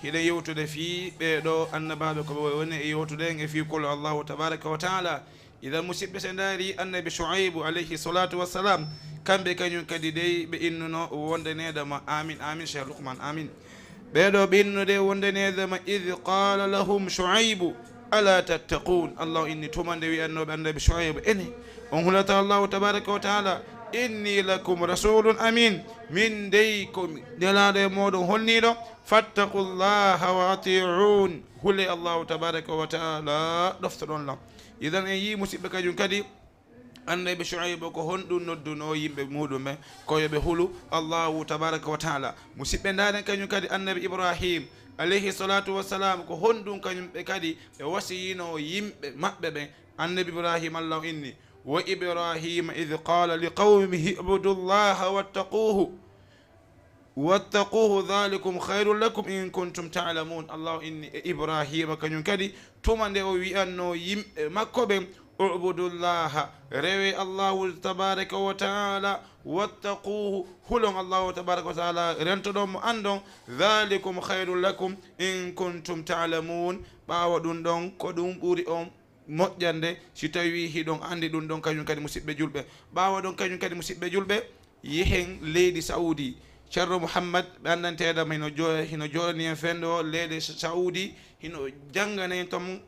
hiɗen yewtude fi ɓeɗo annabaɓe ko woni e yewtude e fi kolo allahu tabaraka wa taala idan musidɓe se daari annabi Shuaibu alayhi salatu wassalam kamɓe kañum kadi dey ɓe innuno wondenedema amin amin cheikh Lukman amin ɓeɗo ɓe innude wondenedema id qala lahum Shuaibu ala tattaqun allah inni tumande wiyannoɓe annabi Shuaibu ene on hulata allahu tabaraka wa taala inni lakum rasulun amin min dey ko nelaɗo e moɗon holniɗo fattaqullaha wa ati'un hule allahu tabaraka wa taala ɗoftoɗon lam idan en yi musidɓe kañum kadi annabi Shuaibu ko honɗum nodduno yimɓe muɗumen koyoɓe hulu allahu tabaraka wa taala musidɓe ndaɗen kañum kadi annabi Ibrahim alayhi salatu wassalam ko honɗum kañumɓe kadi ɓe wasiyino yimɓe maɓɓe ɓen annabi Ibrahim allah inni wa Ibrahima id qala li qawmihi ibudullaha wattaquhu dhalikum khayrun lakum in kuntum ta'lamun allah inni e Ibrahima kañum kadi tuma nde o wi'anno yimɓe makko ɓen اعبدوا الله روي الله تبارك وتعالى واتقوه هلون الله تبارك وتعالى رنتدوم أندون ذلكم خير لكم إن كنتم تعلمون باودون دون كدوم بوري moƴƴande si tawi hiɗon andi ɗum ɗon kañum kadi musidɓe julɓe ɓawa ɗon kañum kadi musidɓe julɓe yehen leydi saoudi ceerno mouhammad ɓe andanteɗam hino joɗani en fende o leydi saoudi hino jangganen tom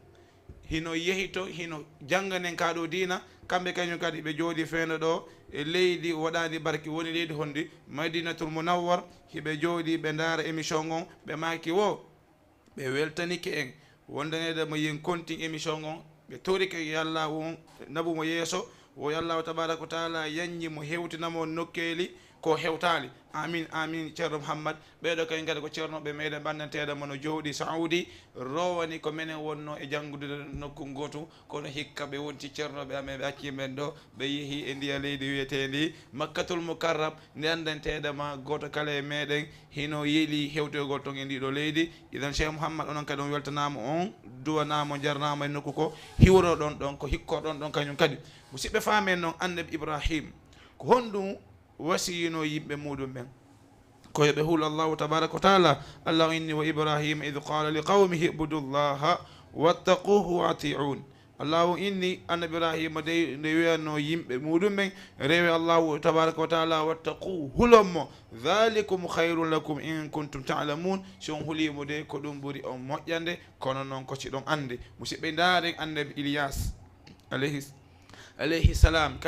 hino yehito hino jangganen kaɗo dina kamɓe kañum kadi ɓe jooɗi fende ɗo e leydi waɗadi barki woni leydi hondi madinatul munawwar hiɓe jooɗi ɓe daara émission on ɓe maki wo ɓe weltanike en wondanede mo yen kontin émission on ɓe torike yallah on nabumo yeeso o yallahu tabaraka wa taala yanñi mo hewtinamo nokkeli ko hewtali amin amin ceerno mouhammad ɓeɗo kañ kadi ko ceernoɓe meɗen ɓandanteɗe mono jowɗi saoudi rowani ko minen wonno e janggude nokku gotu kono hikka ɓe wonti ceernoɓe amen ɓe accimen ɗo ɓe yeehi e ndiya leydi wiyetendi makkatul mukarram nde andanteɗema goto kala e meɗen hino yeeli hewtoygol ton e ndiɗo leydi idan cheikh mouhammad onon kadi on weltanama on duwanama jarnama e nokku ko hiwro ɗon ɗon ko hikko ɗon ɗon kañum kadi musidɓe faamen noon annabi ibrahim ko honɗum wasiyino yimɓe muɗum ɓen ko yoɓe huul allahu tabaraka wa taala allah inni wa ibrahima id qala li qawmihi ibudu llaha wattaquhu wa atiun allahu inni annabi ibrahima de nde wiyanno yimɓe muɗum ɓen rewi allahu tabaraka wa taala wattaqu hulonmo dhalikum hayrun lakum in kuntum talamun si on hulimo de ko ɗum ɓuuri on moƴƴande kono noon ko si ɗon ande musidɓe daaren annabi ilyas alayhi salam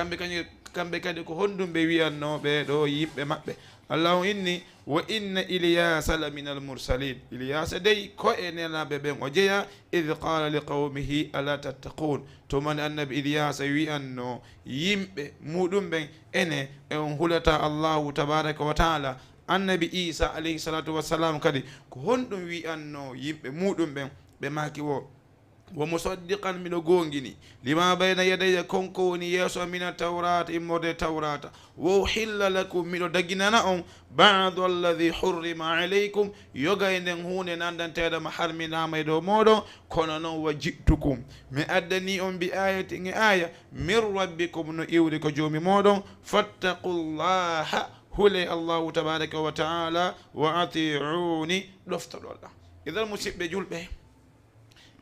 kamɓe kadi ko honɗum ɓe wiyannoɓe ɗo yimɓe maɓɓe allahu inni wa inna ilyasa la min al mursalin ilyasa dey ko e nenaɓe ɓen o jeeya id qala li qawmihi ala tattaqun to mani annabi ilyasa wiyanno yimɓe muɗum ɓen ene en hulata allahu tabaraka wa taala annabi isa alayhi salatu wassalam kadi ko honɗum wiyanno yimɓe muɗum ɓen ɓe maki wo ومصدقا من غونغيني لما بين يدي كونكوني يسوع من التوراة إمود التوراة وحل لكم من دجننا بعض الذي حرم عليكم يوغا إن هون نندن تيدا محرمنا ما يدو مودو كوننا وجئتكم من أدني بآية آية من ربكم نيولك جومي مودو فاتقوا الله هلي الله تبارك وتعالى وأطيعوني لفتر الله إذا المسيب بجول به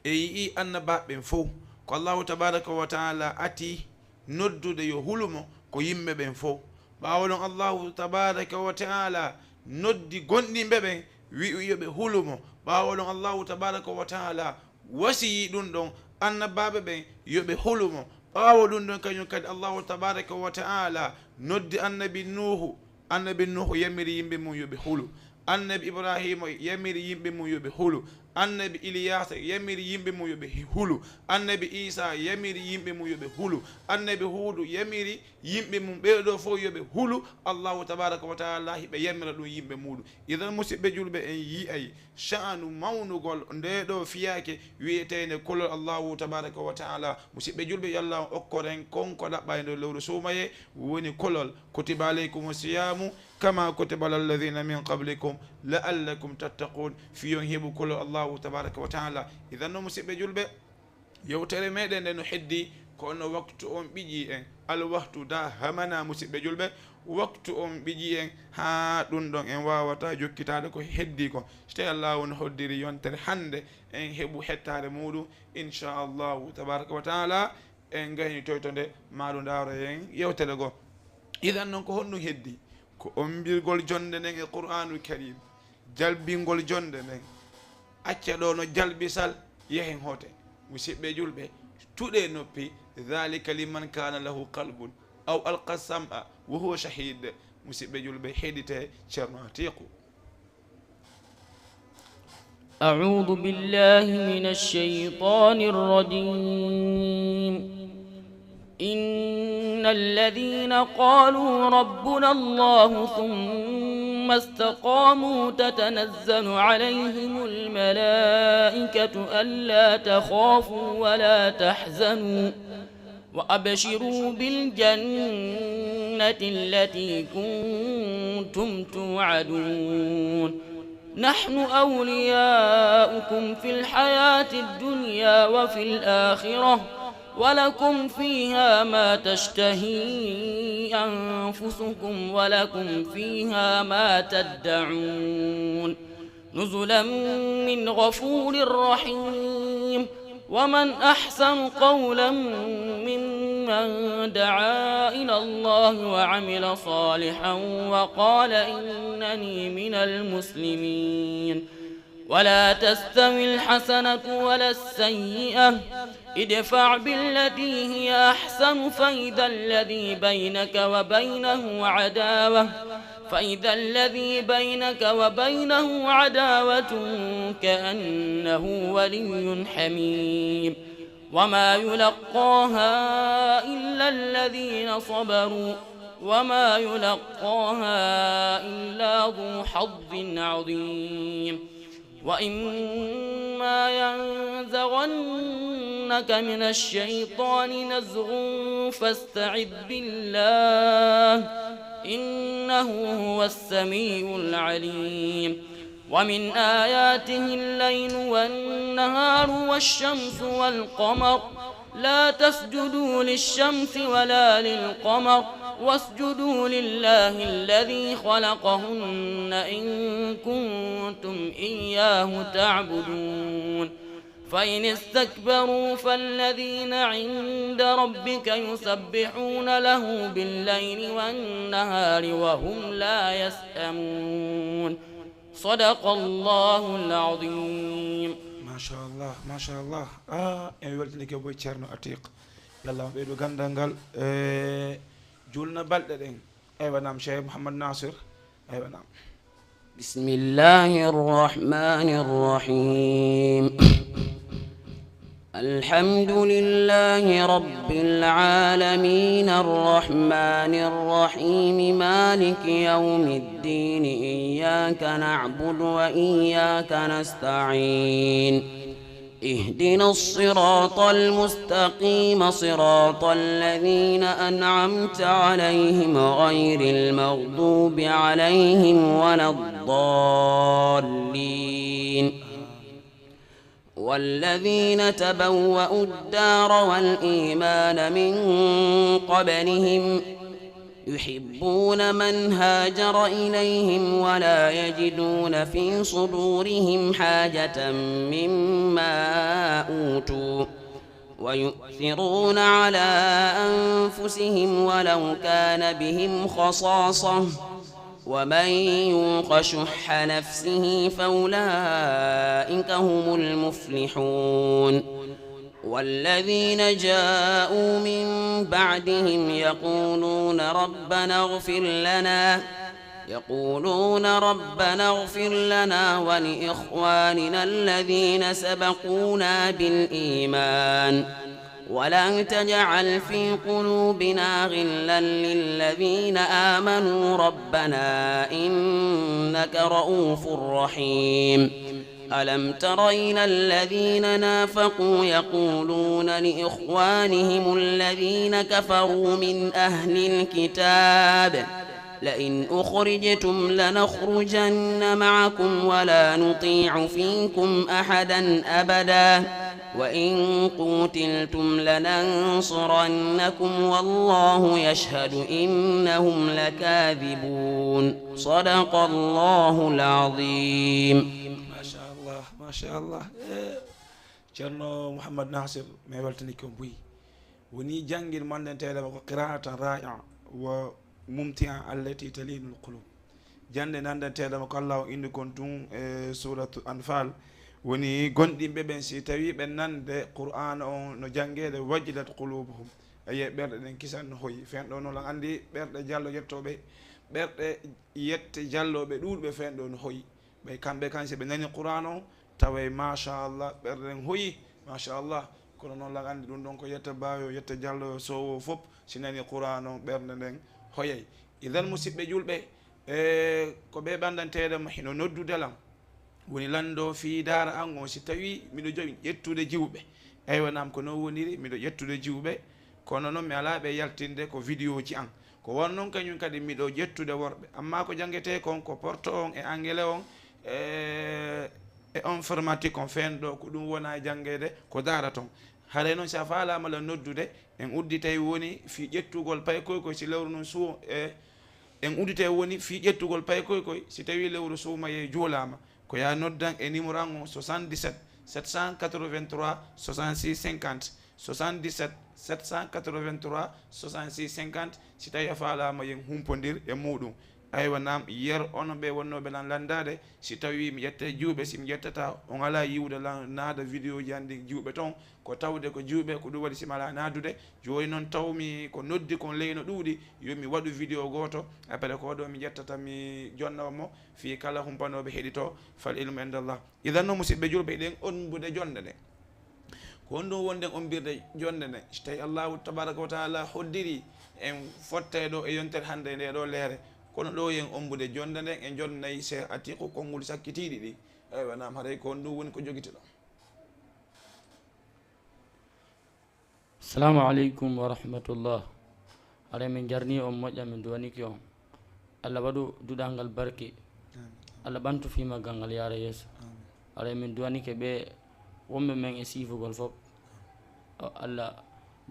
eyi annabaɓen fof ko allahu tabaraka wa taala ati noddude yo hulumo ko yimɓe ɓen fof ɓawo ɗon allahu tabaraka wa taala noddi gonɗinɓe ɓen wi yoɓe hulumo ɓawo ɗon allahu tabaraka wa taala wasiyi ɗum ɗon annabaɓe ɓen yoɓe hulumo ɓawo ɗum ɗon kañum kadi allahu tabaraka wa taala noddi annabi nuhu yamiri yimɓe mum yoɓe hulu annabi ibrahima yamiri yimɓe mum yoɓe hulu annabi ilyasa yamiri yimɓe mum yoɓe hulu annabi isa yamiri yimɓe mum yoɓe hulu annabi huudu yamiri yimɓe mum ɓeɗo fof yoɓe hulu allahu tabaraka wa taala hiɓe yamira ɗum yimɓe muɗum idan musidɓe julɓe en yiyay sha'anu mawnugol nde ɗo fiyake wiyetede kolol allahu tabaraka wa taala musidɓe julɓe yallah okkoren konko ɗaɓɓa e nder lewru sumaye woni kolol kutiba aleykum siyamu kama kutiba ala alladhina min qablikum la'allakum tattaqun fiyon heɓu kolol allahu tabaraka wa taala idan no musidɓe julɓe yewtere meɗen nde no heddi kono waktu on ɓiƴi en alwaktu da hamana musidɓe julɓe waktu on ɓiƴi en ha ɗum ɗon en wawata jokkitade ko heddi ko so tawi allah woni hoddiri yontere hande en heɓu hettade muɗum inchallahu tabaraka wa taala en gayni toyto nde maɗum dawra en yewtere go idan noon ko honɗum heddi ko ombirgol jonde nden e qur'anul karim jalbingol jonde nden acca ɗo no jalbisal yehen hote musidɓe julɓe tuɗe noppi dhalika liman kana lahu qalbun aw alqa sam'a wa huwa shahid musidɓe julɓe heɗite ceerno atiqu أعوذ بالله من الشيطان الرجيم إن الذين قالوا ربنا الله ثم استقاموا تتنزل عليهم الملائكة ألا تخافوا ولا تحزنوا وأبشروا بالجنة التي كنتم توعدون نحن أولياؤكم في الحياة الدنيا وفي الآخرة ولكم فيها ما تشتهي أنفسكم ولكم فيها ما تدعون نزلا من غفور رحيم ومن أحسن قولا ممن دعا إلى الله وعمل صالحا وقال إنني من المسلمين ولا تستوي الحسنة ولا السيئة ادفع بالتي هي أحسن فإذا الذي بينك وبينه عداوة كأنه ولي حميم وما يلقاها إلا الذين صبروا وما يلقاها إلا ذو حظ عظيم وإما ينزغنك من الشيطان نزغ فاستعذ بالله إنه هو السميع العليم ومن آياته الليل والنهار والشمس والقمر لا تسجدوا للشمس ولا للقمر واسجدوا لله الذي خلقهن إن كنتم إياه تعبدون فإن استكبروا فالذين عند ربك يسبحون له بالليل والنهار وهم لا يسأمون صدق الله العظيم. ما شاء الله ما شاء الله. en weltinike boy Ceerno Atiq yalla ɓeyɗo gandal ngal julna balɗe ɗen aywa nam Cheikh Mouhammad Nasir aywa nam. بسم الله الرحمن الرحيم الحمد لله رب العالمين الرحمن الرحيم مالك يوم الدين إياك نعبد وإياك نستعين اهدنا الصراط المستقيم صراط الذين أنعمت عليهم غير المغضوب عليهم ولا الضالين والذين تبوأوا الدار والإيمان من قبلهم يحبون من هاجر إليهم ولا يجدون في صدورهم حاجة مما أوتوا ويؤثرون على أنفسهم ولو كان بهم خصاصة ومن يوق شح نفسه فأولئك هم المفلحون والذين جاءوا من بعدهم يقولون ربنا اغفر لنا ولإخواننا الذين سبقونا بالإيمان ولا تجعل في قلوبنا غلا للذين آمنوا ربنا إنك رؤوف رحيم ألم ترين الذين نافقوا يقولون لإخوانهم الذين كفروا من أهل الكتاب لئن أخرجتم لنخرجن معكم ولا نطيع فيكم أحدا أبدا وإن قوتلتم لننصرنكم والله يشهد إنهم لكاذبون صدق الله العظيم. ما شاء الله. Ceerno Mouhammad Nasir mi weltani ko buyi woni jangir manden tele ko qira'atan ra'i'a wa mumti'a allati talinul qulub jande nanden tele ko Allah indi kon tun suratu anfal woni gondimbe ben si tawi ben nande qur'an on no jangede wajilat qulubuhum aye berde den kisan hoyi fen do no la andi berde jallo yettobe berde yette jallobe dulbe fen do no hoyi be kambe kanse be nani qur'an on tawe machallah ɓerɗen hoyi machallah kono noon lan andi ɗum ɗon ko yetta bayo yetta jallo sowo fof si nani qouran on ɓerde nden hoyay idan musidɓe julɓe ko ɓe ɓandantedema hino noddudelam woni lando fi dara an on si tawi miɗo joɓi ƴettude jiwɓe eywanam ko non woniri miɗo ƴettude jiwɓe kono noon mi ala ɓe yaltinde ko vidéo ji an ko won noon kañum kadi miɗo ƴettude worɓe amma ko jangete kon ko porte on e anglais on e informatique on fen ɗo ko ɗum wona jangede ko dara ton haray noon sa faalama la noddude en udditay woni fi ƴettugol pay koy si lewru noon suwo en udditay woni fi ƴettugol pay koy si tawi lewru suumaye juulama ko ya noddan e numéro an o 77 783 66 50 77 783 66 50 si tawi a faalama yen humpodir e muɗum aywa nam yer ono ɓe wonnoɓe lan landade si tawi mi ƴetta juuɓe simi ƴettata on ala yiwde naada vidéo ji hande juuɓe toon ko tawde ko juuɓe ko ɗum waɗi simi ala naadude joni noon tawmi ko noddi kon leyno ɗuuɗi yomi waɗu vidéo goto après ko ɗo mi ƴettata mi jonnawa mo fi kala humpanoɓe heeɗito fal ilmu indallah idan noon musidɓe julɓe eɗen onbude jonde nde ko on ɗum wonden ombirde jonde nde so tawi allahu tabaraka wa taala hoddiri en fotte ɗo e yontere hande nde ɗo leere kono ɗo yen ombude jonde nden e jonde nayyi se atiku konngol sakkitiɗi ɗi eywa nam haray ko on ɗum woni ko jogiteɗo. assalamu aleykum wa rahmatullah. haɗa min jarni on moƴƴa min duwaniki on allah waɗu duɗal ngal barke allah ɓantu fimagal ngal yaara yeeso haɗa min duwanike ɓe wonɓe men e sifugol fof allah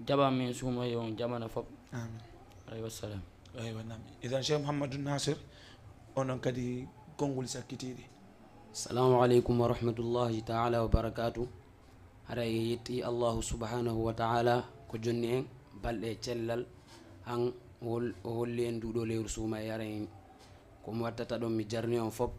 jaɓa min suumayi on jamana fof alayhi wassalam. eywa nam idan cheikh mouhamadou nasir onon kadi konngol sakkitiɗi. assalamu aleykum wa rahmatullahi taala wa barakatu. haɗa yetti allahu subhanahu wa taala ko jonni en balɗe cellal han o holli en nduɗo lewru suuma e ara en komi wattata ɗon mi jarni on fof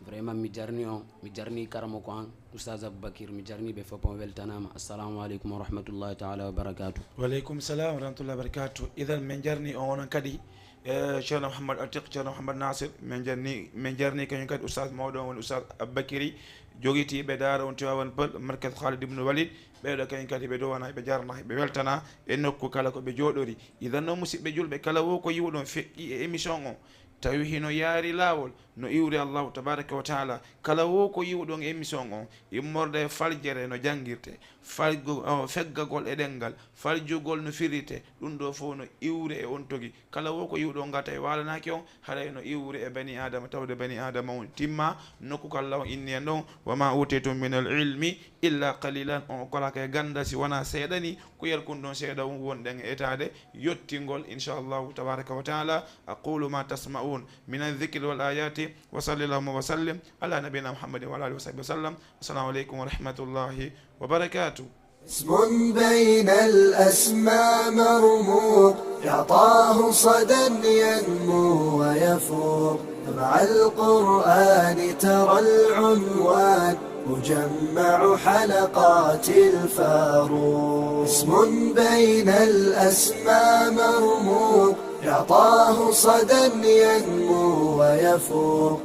vraiment mi jarni on mi jarni karamo ko an oustaz aboubacry mi jarni ɓe fof on weltanama. assalamu aleykum wa rahmatullahi taala wa barakatu. waleykum salam wa rahmatullahi wa barakatu. idan min jarni on onon kadi ceerno mouhamad atiq ceerno mouhamad nasir min jarni kañum kadi oustaz mawɗo on woni oustaz aboubacry joguitiɓe daara on tiwawan peul markaz khalid ibn walid ɓeɗo kañum kadi ɓe dowana ɓe jarna ɓe weltana e nokku kala ko ɓe jooɗori. idan noon musidɓe julɓe kala wo ko yiwɗon feƴƴi e émission o tawi hino yaari laawol no iwri allahu tabaraka wa taala kala wo ko yiwɗon émission on immorde faljere no jangirte feggagol e ɗengal faljugol no firrite ɗum ɗo fof no iwri e on togi kala wo ko yiwɗon gata e walanaki on haɗay no iwri e bani adama tawde bani adama on timma nokku ko allah o inni en ɗon wama utitum min al ilmi illa qalilan on kolaka e ganda si wona seeɗani ko yalkun ɗon seeɗa wonɗen e etade yottingol inchallahu tabaraka wa taala aqulu ma tasma'un min aldhikri wal ayati wa sallallahu wa sallim ala nabiyina muhammadin wa alihi wa sahbihi wa sallam. assalamu aleykum wa rahmatullahi wa barakatuh. اسم بين الأسماء مرموق يعطاه صدى ينمو ويفوق مع القرآن ترى العنوان مجمع حلقات الفاروق. اسم بين الأسماء مرموق يعطاه صدى ينمو ويفوق